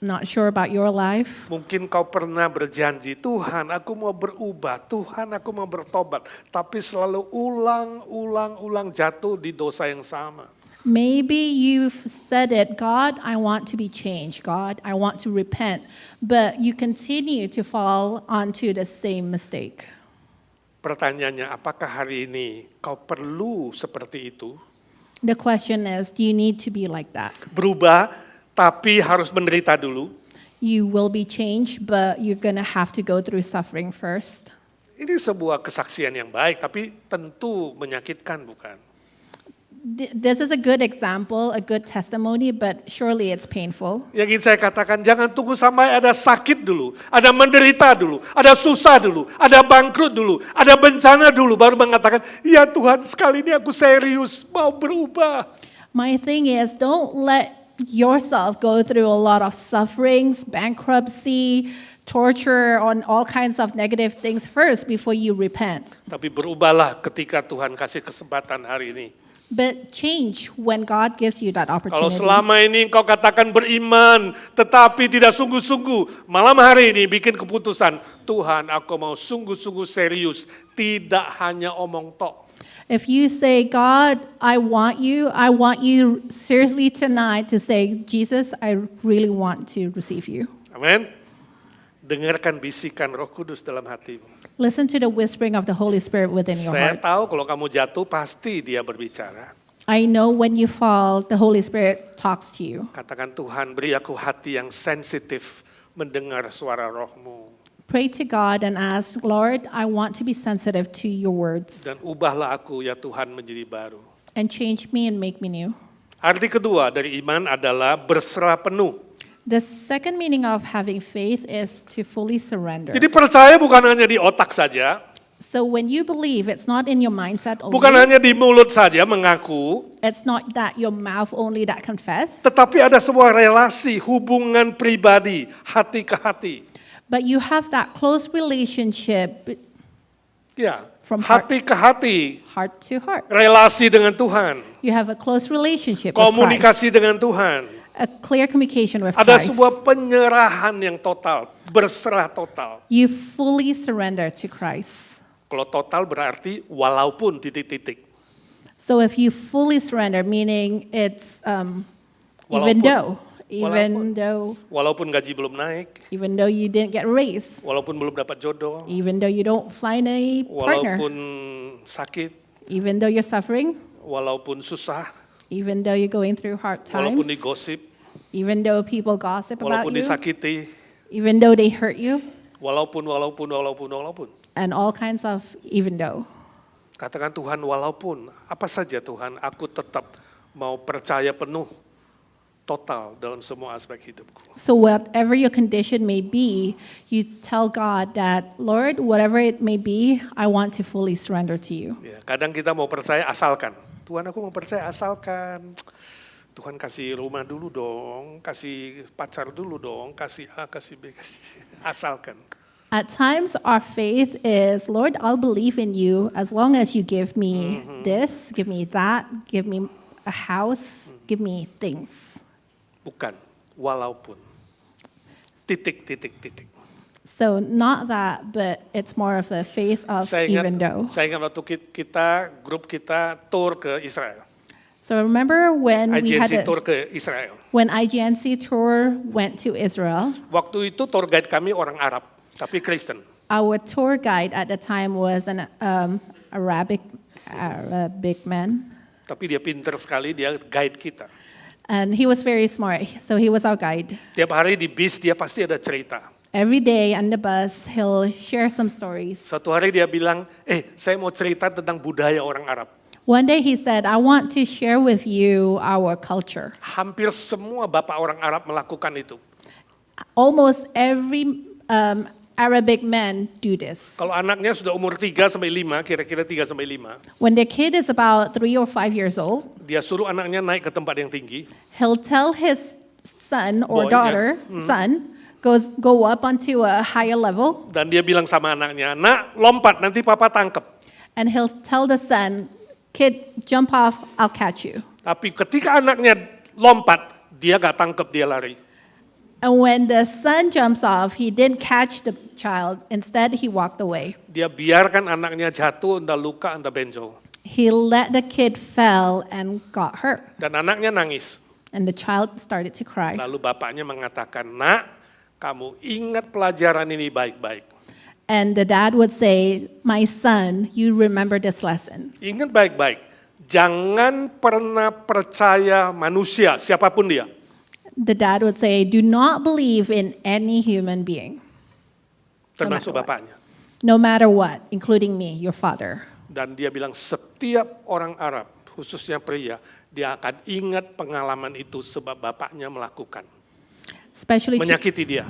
Not sure about your life. Mungkin kau pernah berjanji, Tuhan aku mau berubah, Tuhan aku mau bertobat. Tapi selalu ulang jatuh di dosa yang sama. Maybe you've said it, God, I want to be changed. God, I want to repent. But you continue to fall onto the same mistake. Pertanyaannya, apakah hari ini kau perlu seperti itu? The question is, do you need to be like that? Berubah, tapi harus menderita dulu. You will be changed, but you're going to have to go through suffering first. Ini sebuah kesaksian yang baik, tapi tentu menyakitkan, bukan? This is a good example, a good testimony, but surely it's painful. Yang ingin saya katakan, jangan tunggu sampai ada sakit dulu, ada menderita dulu, ada susah dulu, ada bangkrut dulu, ada bencana dulu, baru mengatakan, ya Tuhan sekali ini aku serius mau berubah. My thing is, don't let yourself go through a lot of sufferings, bankruptcy, torture, on all kinds of negative things first before you repent. Tapi berubahlah ketika Tuhan kasih kesempatan hari ini. But change when God gives you that Kalau opportunity. selama ini engkau katakan beriman, tetapi tidak sungguh-sungguh, malam hari ini bikin keputusan, Tuhan aku mau sungguh-sungguh serius, tidak hanya omong tok. If you say, God, I want you seriously tonight to say, Jesus, I really want to receive you. Amin. Dengarkan bisikan Roh Kudus dalam hatimu. Listen to the whispering of the Holy Spirit within your Saya heart. tahu kalau kamu jatuh pasti dia berbicara. I know when you fall, the Holy Spirit talks to you. Katakan Tuhan beri aku hati yang sensitif mendengar suara rohmu. Pray to God and ask, Lord, I want to be sensitive to your words. Dan ubahlah aku ya Tuhan menjadi baru. And change me and make me new. Arti kedua dari iman adalah berserah penuh. The second meaning of having faith is to fully surrender. Jadi percaya bukan hanya di otak saja, So when you believe, it's not in your mindset bukan only. hanya di mulut saja mengaku, It's not that your mouth only that confess, tetapi ada sebuah relasi, hubungan pribadi, hati ke hati. but you have that close relationship, Ya, From heart. hati ke hati, heart to heart. relasi dengan Tuhan, You have a close relationship with Christ, komunikasi dengan Tuhan. a clear communication with Ada Christ. sebuah penyerahan yang total, berserah total. You fully surrender to Christ. Kalau total berarti walaupun titik-titik. So if you fully surrender, meaning it's even though Walaupun gaji belum naik, even though you didn't get a raise, walaupun belum dapat jodoh, even though you don't find a partner, walaupun sakit, even though you're suffering, walaupun susah, even though you're going through hard walaupun times, digosip, even though people gossip about walaupun you, disakiti, even though they hurt you, walaupun. and all kinds of even though. Katakan Tuhan walaupun, apa saja Tuhan, aku tetap mau percaya penuh, total dalam semua aspek hidupku. So whatever your condition may be, you tell God that, Lord, whatever it may be, I want to fully surrender to you. Ya, kadang kita mau percaya asalkan, Tuhan aku mau percaya asalkan, Tuhan kasih rumah dulu dong, kasih pacar dulu dong, kasih A, kasih B, asalkan. At times, our faith is, Lord, I'll believe in you as long as you give me this, give me that, give me a house, give me things. Bukan, walaupun. Titik. So not that, but it's more of a faith of Saya even though. ingat waktu grup kita tour ke Israel. So remember when we had IGNC tour ke Israel. when IGNC tour went to Israel, Waktu itu tour guide kami orang Arab, tapi Kristen. our tour guide at the time was an Arabic man. Tapi dia pinter sekali, dia guide kita. And he was very smart, so he was our guide. Tiap hari di bis dia pasti ada cerita. Every day on the bus, he'll share some stories. Suatu hari dia bilang, saya mau cerita tentang budaya orang Arab. One day he said, I want to share with you our culture. Hampir semua bapak orang Arab melakukan itu. Almost every Arabic men do this. Kalau anaknya sudah umur 3-5, kira-kira 3-5, When the kid is about 3 or 5 years old, dia suruh anaknya naik ke tempat yang tinggi, he'll tell his son or Boy, daughter, son, go up onto a higher level, Dan dia bilang sama anaknya, nak lompat nanti papa tangkep. and he'll tell the son, kid, jump off, I'll catch you. Tapi ketika anaknya lompat, dia gak tangkep, dia lari. And when the son jumps off, he didn't catch the child. Instead, he walked away. Dia biarkan anaknya jatuh, entah luka, entah benjol. He let the kid fell and got hurt. Dan anaknya nangis. And the child started to cry. Lalu bapaknya mengatakan, nak, kamu ingat pelajaran ini baik-baik. And the dad would say, my son, you remember this lesson. Ingat baik-baik, jangan pernah percaya manusia, siapapun dia. The dad would say, do not believe in any human being, Termasuk what. bapaknya. no matter what, including me, your father. Dan dia bilang setiap orang Arab, khususnya pria, dia akan ingat pengalaman itu sebab bapaknya melakukan. Especially to, Menyakiti dia.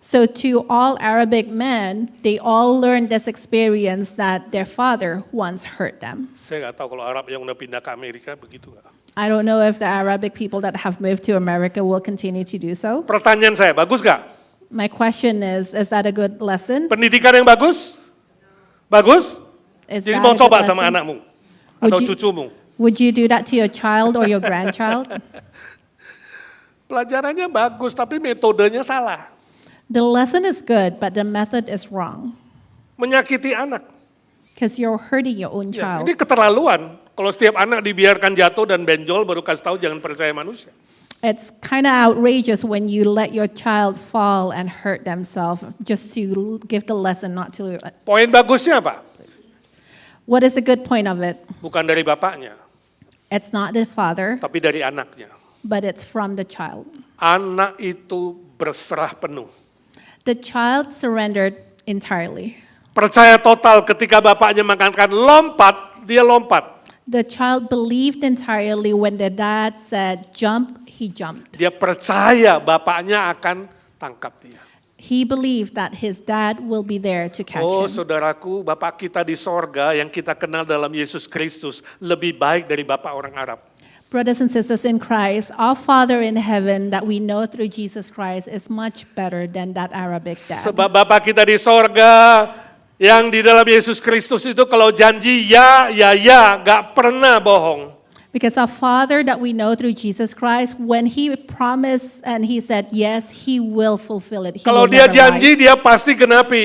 so to all Arabic men, they all learned this experience that their father once hurt them. Saya nggak tahu kalau Arab yang udah pindah ke Amerika begitu nggak. I don't know if the Arabic people that have moved to America will continue to do so. Pertanyaan saya, bagus nggak? My question is that a good lesson? Pendidikan yang bagus? Bagus? Is Jadi that mau a good coba sama lesson? anakmu atau Would you- cucumu. Would you do that to your child or your grandchild? Pelajarannya bagus, tapi metodenya salah. The lesson is good, but the method is wrong Menyakiti anak. because you're hurting your own Ya, child. ini keterlaluan. Kalau setiap anak dibiarkan jatuh dan benjol, baru kasih tahu jangan percaya manusia. It's kind of outrageous when you let your child fall and hurt themselves just to give the lesson not to. Poin bagusnya apa? What is the good point of it? Bukan dari bapaknya, It's not the father, tapi dari anaknya. but it's from the child. Anak itu berserah penuh. The child surrendered entirely. Percaya total ketika bapaknya mengatakan lompat, dia lompat. The child believed entirely when the dad said jump, he jumped. Dia percaya bapaknya akan tangkap dia. He believed that his dad will be there to catch Oh him. saudaraku, Bapak kita di sorga yang kita kenal dalam Yesus Kristus lebih baik dari Bapak orang Arab. Brothers and sisters in Christ, our Father in heaven that we know through Jesus Christ is much better than that Arabic dad. Sebab Bapak kita di sorga yang di dalam Yesus Kristus itu kalau janji ya, gak pernah bohong. Because our Father that we know through Jesus Christ, when He promised and He said yes, He will fulfill it. He Kalau will dia never janji, lie. dia pasti genapi.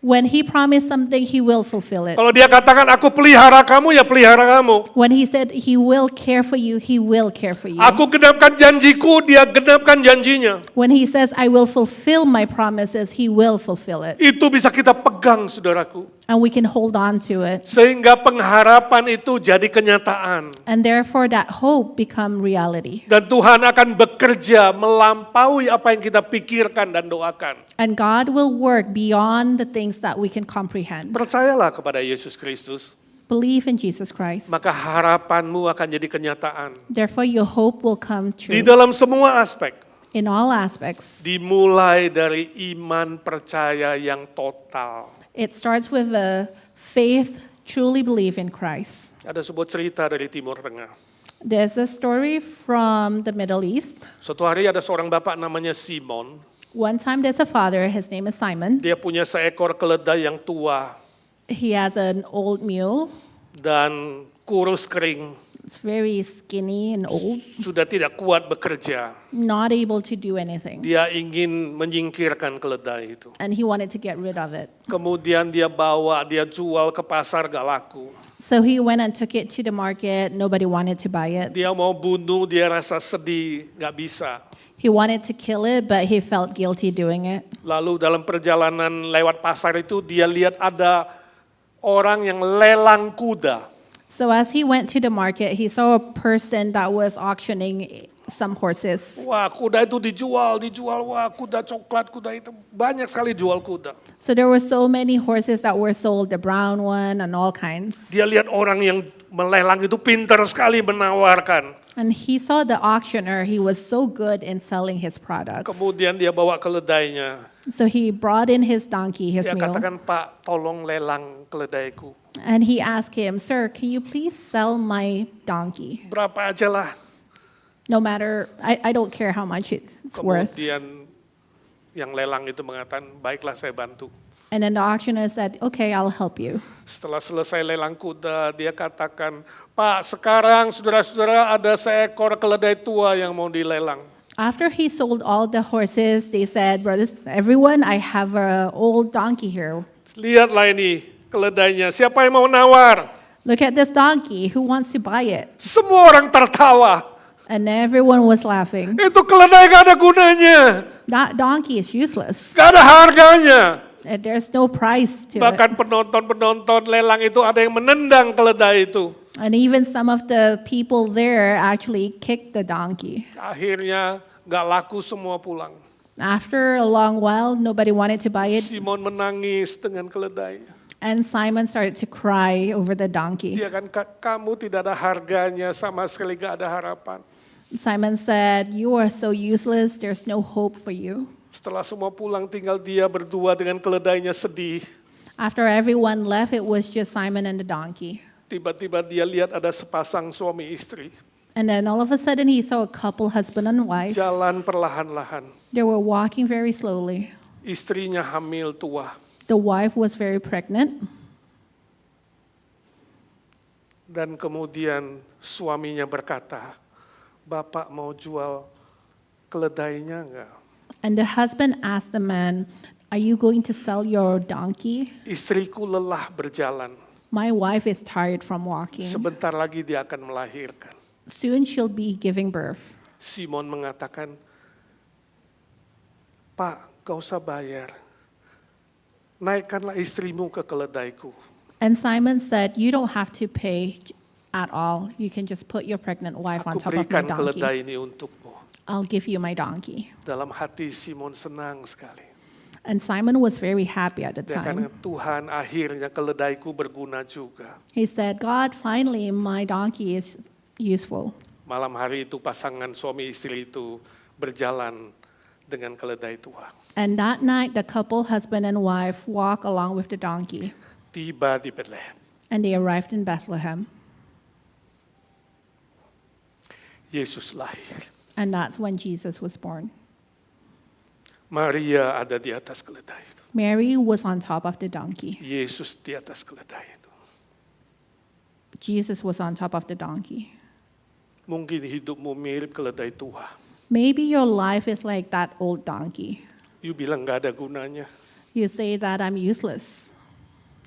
When He promised something, He will fulfill it. Kalau dia katakan aku pelihara kamu, ya pelihara kamu. When He said He will care for you, He will care for you. Aku genapkan janjiku, dia genapkan janjinya. When He says, I will fulfill my promises, He will fulfill it. Itu bisa kita pegang, saudaraku. And we can hold on to it. Sehingga pengharapan itu jadi kenyataan. And therefore that hope become reality. Dan Tuhan akan bekerja melampaui apa yang kita pikirkan dan doakan. And God will work beyond the things that we can comprehend. Percayalah kepada Yesus Kristus, Believe in Jesus Christ. maka harapanmu akan jadi kenyataan. Therefore your hope will come Di true dalam semua aspek. in all aspects. Dimulai dari iman percaya yang total. It starts with a faith, truly believe in Christ. Ada sebuah cerita dari Timur Tengah. There's a story from the Middle East. Suatu hari ada seorang bapak namanya Simon. One time there's a father, his name is Simon. Dia punya seekor keledai yang tua He has an old mule. dan kurus kering. It's very skinny and old, Sudah tidak kuat bekerja. not able to do anything. Dia ingin menyingkirkan keledai itu. And he wanted to get rid of it. Kemudian dia bawa, dia jual ke pasar gak laku. So he went and took it to the market. Nobody wanted to buy it. Dia mau bunuh, dia rasa sedih, gak bisa. He wanted to kill it, but he felt guilty doing it. Lalu dalam perjalanan lewat pasar itu dia lihat ada orang yang lelang kuda. So as he went to the market, he saw a person that was auctioning some horses. Wah, kuda itu dijual. Wah, kuda coklat, kuda itu. Banyak sekali jual kuda. So there were so many horses that were sold, the brown one and all kinds. Dia lihat orang yang melelang itu pintar sekali menawarkan. And he saw the auctioneer, he was so good in selling his products. Kemudian dia bawa keledainya. So he brought in his donkey, his Dia mule, katakan, Pak, tolong lelang keledaiku. and he asked him, Sir, can you please sell my donkey? Berapa aja lah. No matter, I don't care how much it's worth. Kemudian Yang lelang itu mengatakan, baiklah saya bantu. And then the auctioneer said, okay, I'll help you. Setelah selesai lelang kuda, dia katakan, Pak, sekarang saudara-saudara ada seekor keledai tua yang mau dilelang. After he sold all the horses, they said, brothers, everyone, I have an old donkey here. Lihatlah ini keledainya, siapa yang mau nawar? Look at this donkey. Who wants to buy it? Semua orang tertawa. And everyone was laughing. Itu keledai gak ada gunanya, That donkey is useless. gak ada harganya. And there's no price to it. Bahkan penonton-penonton lelang itu ada yang menendang keledai itu. And even some of the people there actually kicked the donkey. Akhirnya gak laku, semua pulang. After a long while, nobody wanted to buy it. Simon menangis dengan keledai. And Simon started to cry over the donkey. Dia kan, kamu tidak ada harganya, sama sekali gak ada harapan. Simon said, you are so useless, there's no hope for you. Setelah semua pulang, tinggal dia berdua dengan keledainya sedih. After everyone left, it was just Simon and the donkey. Tiba-tiba dia lihat ada sepasang suami istri. And then all of a sudden, he saw a couple, husband and wife. Jalan perlahan-lahan. They were walking very slowly. Istrinya hamil tua. The wife was very pregnant. Dan kemudian suaminya berkata, Bapak mau jual keledainya enggak? And the husband asked the man, are you going to sell your donkey? Istriku lelah berjalan. My wife is tired from walking. Sebentar lagi dia akan melahirkan. Soon she'll be giving birth. Simon mengatakan, Pak, gak usah bayar. Naikkanlah istrimu ke keledaiku. And Simon said, you don't have to pay at all. You can just put your pregnant wife on Aku top of my berikan donkey. keledai ini untukmu. I'll give you my donkey. Dalam hati Simon senang sekali. And Simon was very happy at the Dia katakan, time. Tuhan, akhirnya keledaiku berguna juga. He said, God, finally my donkey is useful. Malam hari itu pasangan suami istri itu berjalan dengan keledai tua. And that night, the couple, husband and wife, walk along with the donkey. Tiba di Bethlehem. And they arrived in Bethlehem. Yesus lahir. And that's when Jesus was born. Maria ada di atas keledai itu. Mary was on top of the donkey. Yesus di atas keledai itu. Jesus was on top of the donkey. Mungkin hidupmu mirip keledai tua. Maybe your life is like that old donkey. You bilang gak ada gunanya. You say that I'm useless.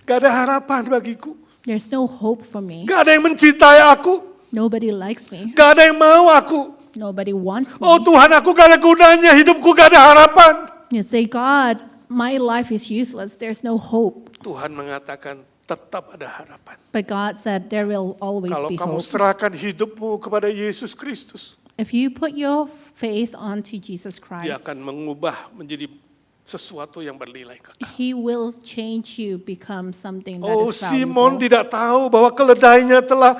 Gak ada harapan bagiku. There's no hope for me. Gak ada yang mencintai aku. Nobody likes me. Gak ada yang mau aku. Nobody wants me. Oh Tuhan, aku gak ada gunanya. Hidupku gak ada harapan. You say, God, my life is useless. There's no hope. Tuhan mengatakan tetap ada harapan. But God said there will always Kalau be kamu hope. serahkan hidupmu kepada Yesus Kristus, If you put your faith onto Jesus Dia Christ, akan mengubah menjadi sesuatu yang bernilai kekal. He will change you, become something that Oh, is Simon valuable. tidak tahu bahwa keledainya telah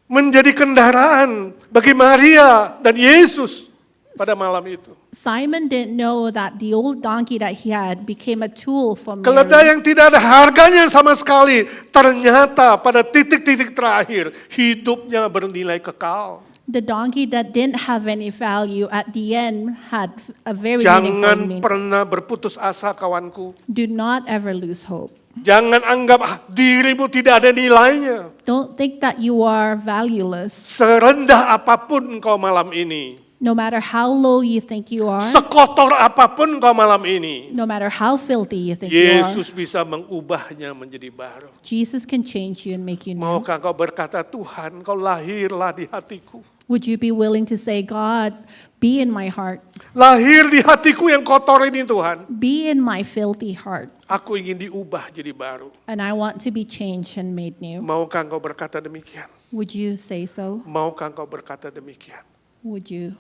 menjadi kendaraan bagi Maria dan Yesus pada malam itu. Simon didn't know that the old donkey that he had became a tool for Keledai Mary. yang tidak ada harganya sama sekali, ternyata pada titik-titik terakhir hidupnya bernilai kekal. The donkey that didn't have any value at the end had a very meaningful Jangan meaning. pernah berputus asa, kawanku. Do not ever lose hope. Jangan anggap dirimu tidak ada nilainya. Don't think that you are valueless. Serendah apapun engkau malam ini, No matter how low you think you are, sekotor apapun engkau malam ini, no matter how filthy you think you are, Yesus bisa mengubahnya menjadi baru. Jesus can change you and make you new. Maukah kau berkata, Tuhan, kau lahirlah di hatiku. Would you be willing to say, God, be in my heart, Lahir di hatiku yang kotor ini, Tuhan. be in my filthy heart, Aku ingin diubah jadi baru. and I want to be changed and made new? Maukah engkau berkata demikian? Would you say so? Maukah engkau berkata demikian? Would you?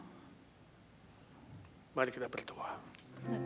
Mari kita berdoa.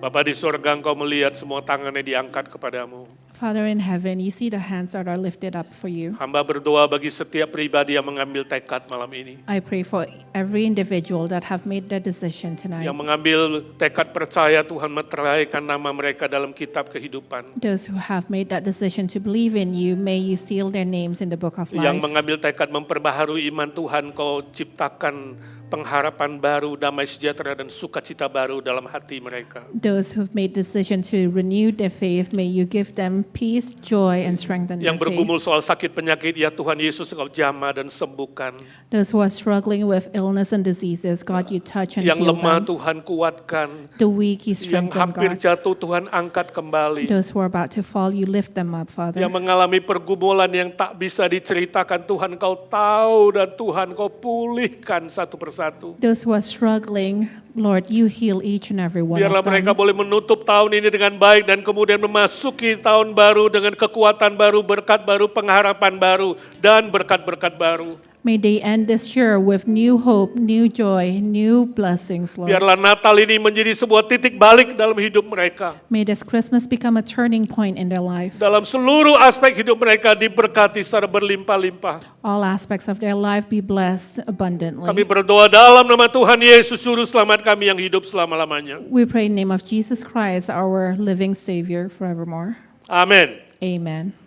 Bapa di surga, engkau melihat semua tangannya diangkat kepadamu. Father in heaven, you see the hands that are lifted up for you. Hamba berdoa bagi setiap pribadi yang mengambil tekad malam ini. I pray for every individual that have made that decision tonight. Yang mengambil tekad percaya Tuhan meteraikan nama mereka dalam kitab kehidupan. Those who have made that decision to believe in you, may you seal their names in the book of Yang life. mengambil tekad memperbaharui iman Tuhan, kau ciptakan pengharapan baru, damai sejahtera dan sukacita baru dalam hati mereka. Those who've made decision to renew their faith, may you give them peace, joy, and strengthen their Yang faith. bergumul soal sakit penyakit, ya Tuhan Yesus Engkau jamah dan sembuhkan. Those who are struggling with illness and diseases, God, you touch and Yang heal lemah them. Tuhan kuatkan. The weak, you Yang strengthen, hampir God. jatuh Tuhan angkat kembali. Those who are about to fall, you lift them up, Father. Yang mengalami pergumulan yang tak bisa diceritakan, Tuhan Kau tahu dan Tuhan Kau pulihkan satu persatu. Those who are struggling, Lord, you heal each and every one Biarlah of mereka them. boleh menutup tahun ini dengan baik dan kemudian memasuki tahun baru dengan kekuatan baru, berkat baru, pengharapan baru, dan berkat-berkat baru. May they end this year with new hope, new joy, new blessings, Lord. Biarlah Natal ini menjadi sebuah titik balik dalam hidup mereka. May this Christmas become a turning point in their life. Dalam seluruh aspek hidup mereka diberkati secara berlimpah-limpah. All aspects of their life be blessed Kami abundantly. berdoa dalam nama Tuhan Yesus, Juru Selamat kami yang hidup selama-lamanya. We pray in the name of Jesus Christ, our living Savior, forevermore. Amin. Amen.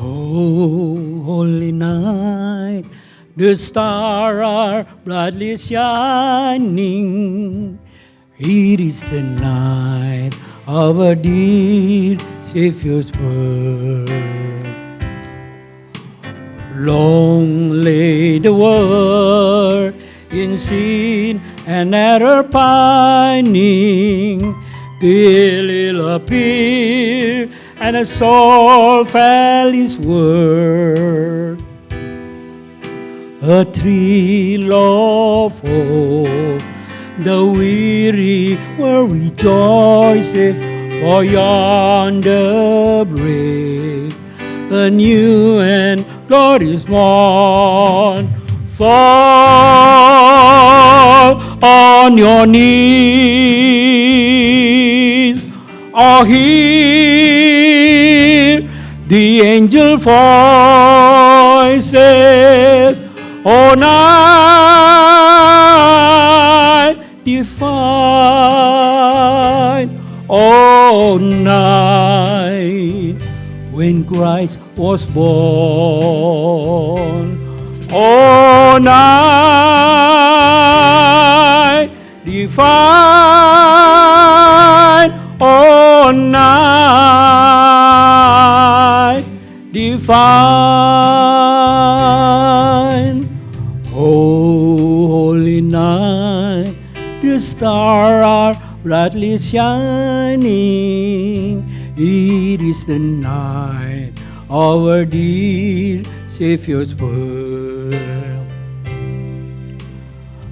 Oh, holy night, the stars are brightly shining. It is the night of our dear Savior's birth. Long lay the world in sin and error pining, till He'll appear and a soul fell His word. A thrill of hope, the weary world rejoices, for yonder break a new and glorious morn. Fall on your knees, or hear the angel voices. O night divine, O night when Christ was born. O night divine, O night divine, oh, holy night, the stars are brightly shining. It is the night of our dear Savior's birth.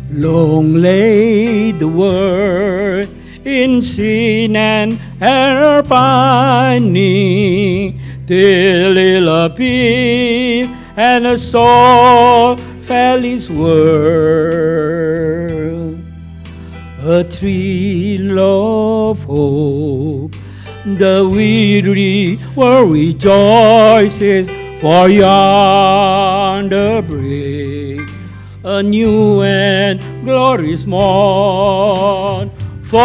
Long lay the world in sin and error pining, till He'll appear and a soul fell His word. A thrill of hope, the weary world rejoices, for yonder break a new and glorious morn. Fall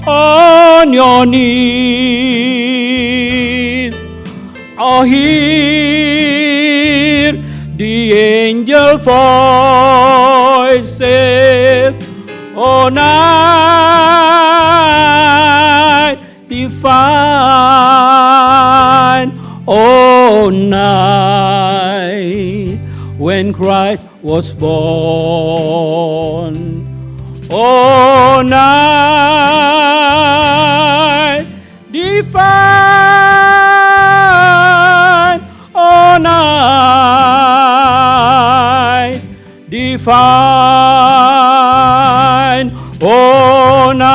on your knees, or hear the angel voices. O night divine, O night when Christ was born. O night divine, O night divine, O night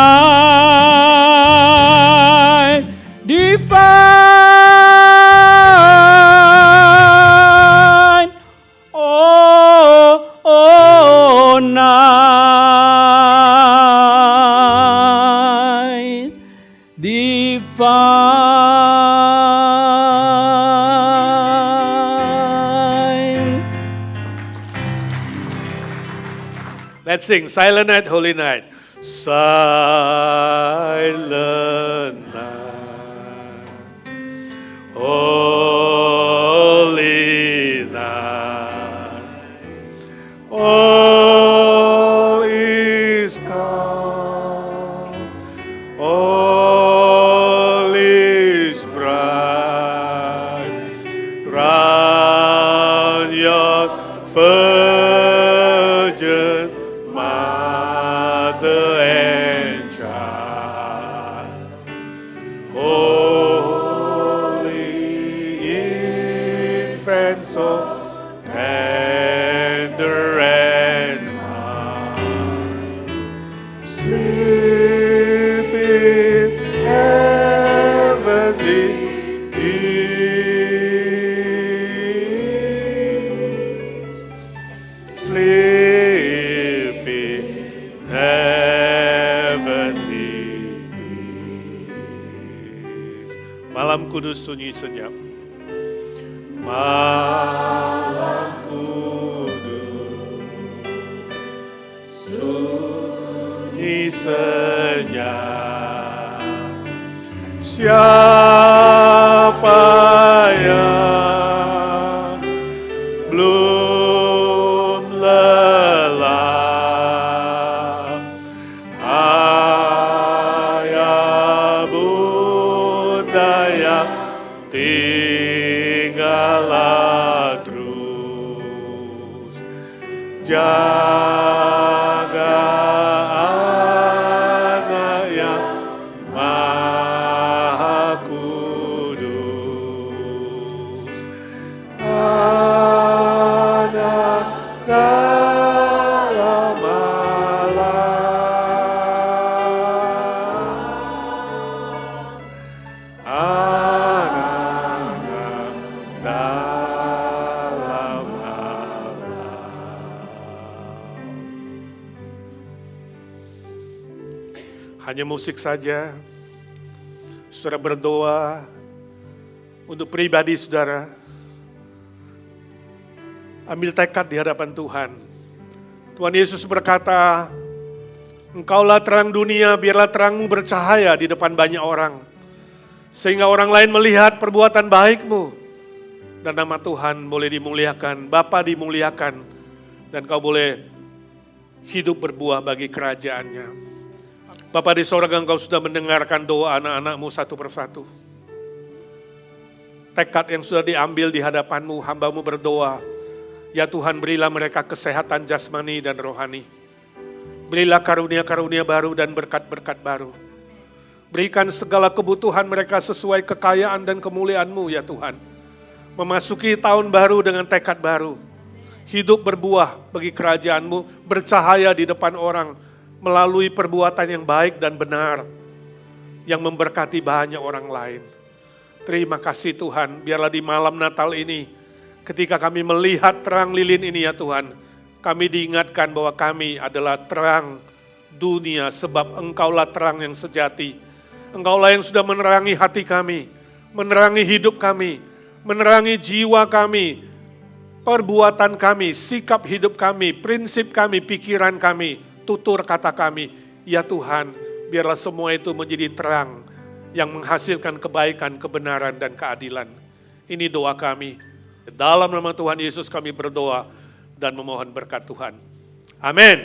divine, oh night divine. Let's sing Silent Night, Holy Night. Silent night, holy night, all is calm, all is bright, round your virgin mother and child. Holy infant, so tender and mild, sleep in heavenly peace. Sleep in heavenly peace. Malam kudus sunyi senyap. Malam kudus sunyi senyap. Siapa yang belum lelah? Ayah bunda yang tinggallah terus, jaga anak yang maha kudus, anak dalam malam, anak dalam malam. Hanya musik saja. Saudara berdoa untuk pribadi saudara. Ambil tekad di hadapan Tuhan. Tuhan Yesus berkata, Engkaulah terang dunia, biarlah terangmu bercahaya di depan banyak orang. Sehingga orang lain melihat perbuatan baikmu. Dan nama Tuhan boleh dimuliakan, Bapa dimuliakan. Dan kau boleh hidup berbuah bagi kerajaannya. Bapa di sorga, Engkau sudah mendengarkan doa anak-anakmu satu persatu. Tekad yang sudah diambil di hadapan-Mu, hamba-Mu berdoa, ya Tuhan berilah mereka kesehatan jasmani dan rohani. Berilah karunia-karunia baru dan berkat-berkat baru. Berikan segala kebutuhan mereka sesuai kekayaan dan kemuliaan-Mu ya Tuhan. Memasuki tahun baru dengan tekad baru. Hidup berbuah bagi kerajaan-Mu, bercahaya di depan orang, melalui perbuatan yang baik dan benar, yang memberkati banyak orang lain. Terima kasih Tuhan, biarlah di malam Natal ini, ketika kami melihat terang lilin ini ya Tuhan, kami diingatkan bahwa kami adalah terang dunia, sebab Engkaulah terang yang sejati. Engkaulah yang sudah menerangi hati kami, menerangi hidup kami, menerangi jiwa kami, perbuatan kami, sikap hidup kami, prinsip kami, pikiran kami, tutur kata kami. Ya Tuhan, biarlah semua itu menjadi terang yang menghasilkan kebaikan, kebenaran, dan keadilan. Ini doa kami. Dalam nama Tuhan Yesus kami berdoa dan memohon berkat Tuhan. Amin.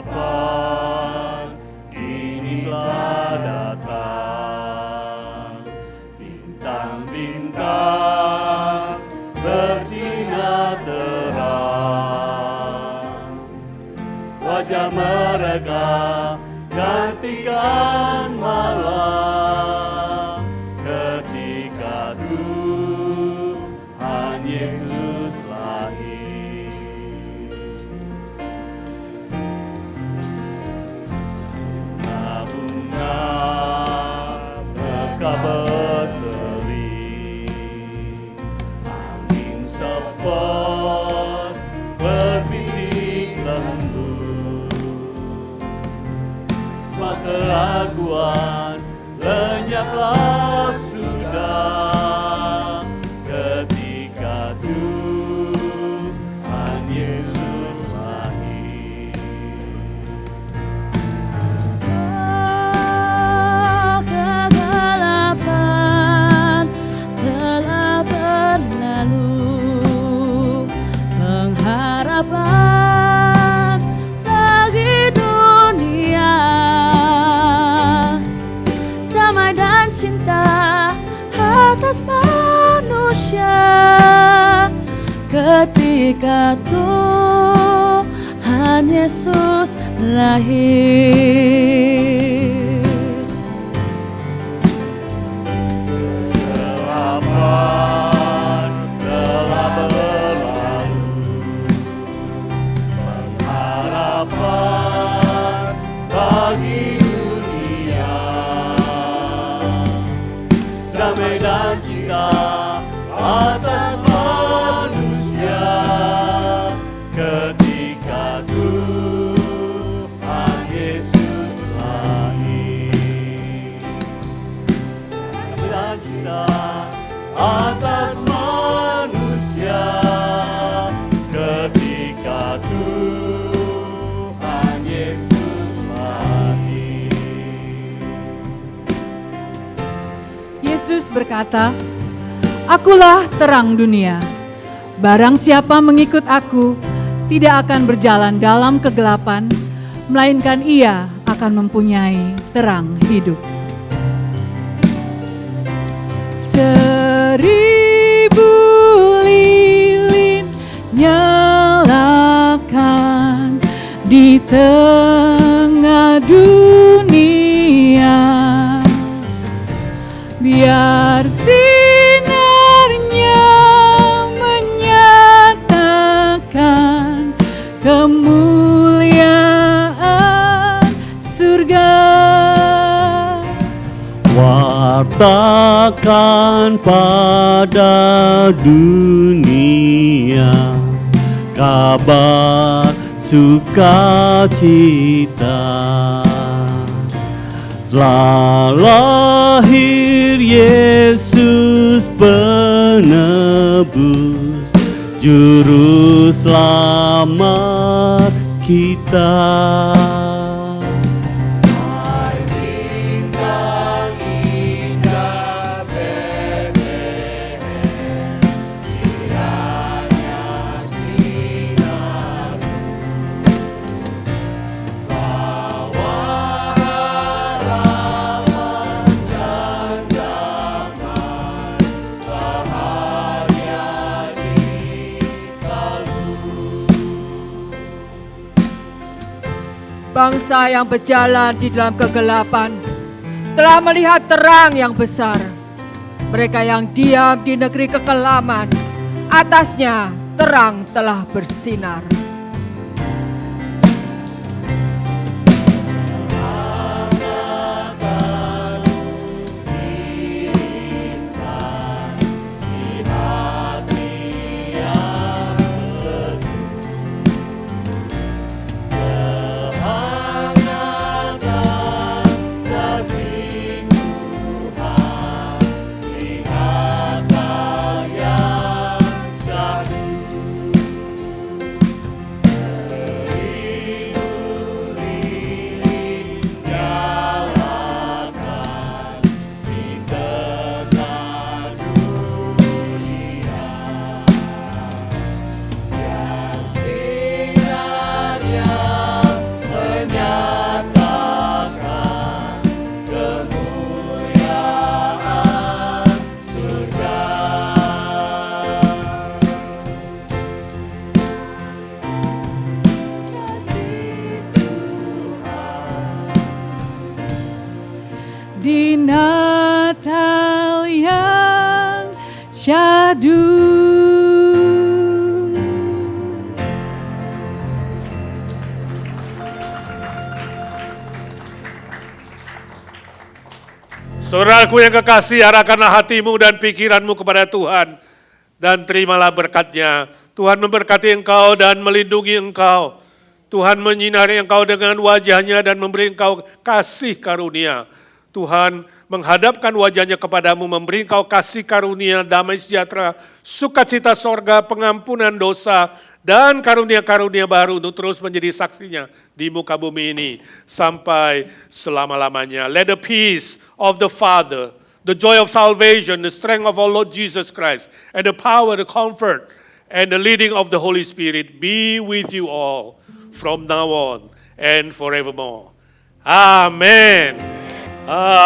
Harapan kini telah datang, bintang-bintang bersinar terang, wajah mereka gantikan malam, ketika Tuhan Yesus lahir. Bunga mekar berseri, angin sepoi berbisik lembut, semua keraguan lenyaplah sudah, ketika Tuhan Yesus lahir. ketika Tuhan Yesus lahir. Kegelapan telah berlalu, pengharapan bagi dunia, damai dan cinta atas manusia ketika Tuhan Yesus lahir. Damai dan cinta atas manusia ketika Tuhan Yesus lahir. Yesus berkata, "Akulah terang dunia. Barang siapa mengikut aku, tidak akan berjalan dalam kegelapan, melainkan ia akan mempunyai terang hidup." 1000 lilin nyalakan di tengah dunia, biar sinarnya menyatakan kemuliaan surga. Wartakan pada dunia kabar sukacita, telah lahir Yesus penebus, juru selamat kita. Bangsa yang berjalan di dalam kegelapan telah melihat terang yang besar. Mereka yang diam di negeri kekelaman, atasnya terang telah bersinar. Di Natal yang syahdu. Saudaraku yang kekasih, arahkanlah hatimu dan pikiranmu kepada Tuhan dan terimalah berkat-Nya. Tuhan memberkati engkau dan melindungi engkau. Tuhan menyinari engkau dengan wajah-Nya dan memberi engkau kasih karunia. Tuhan menghadapkan wajah-Nya kepadamu, memberi engkau kasih karunia, damai sejahtera, sukacita sorga, pengampunan dosa, dan karunia-karunia baru untuk terus menjadi saksinya di muka bumi ini sampai selama-lamanya. Let the peace of the Father, the joy of salvation, the strength of our Lord Jesus Christ, and the power, the comfort, and the leading of the Holy Spirit be with you all from now on and forevermore. Amen. Amen.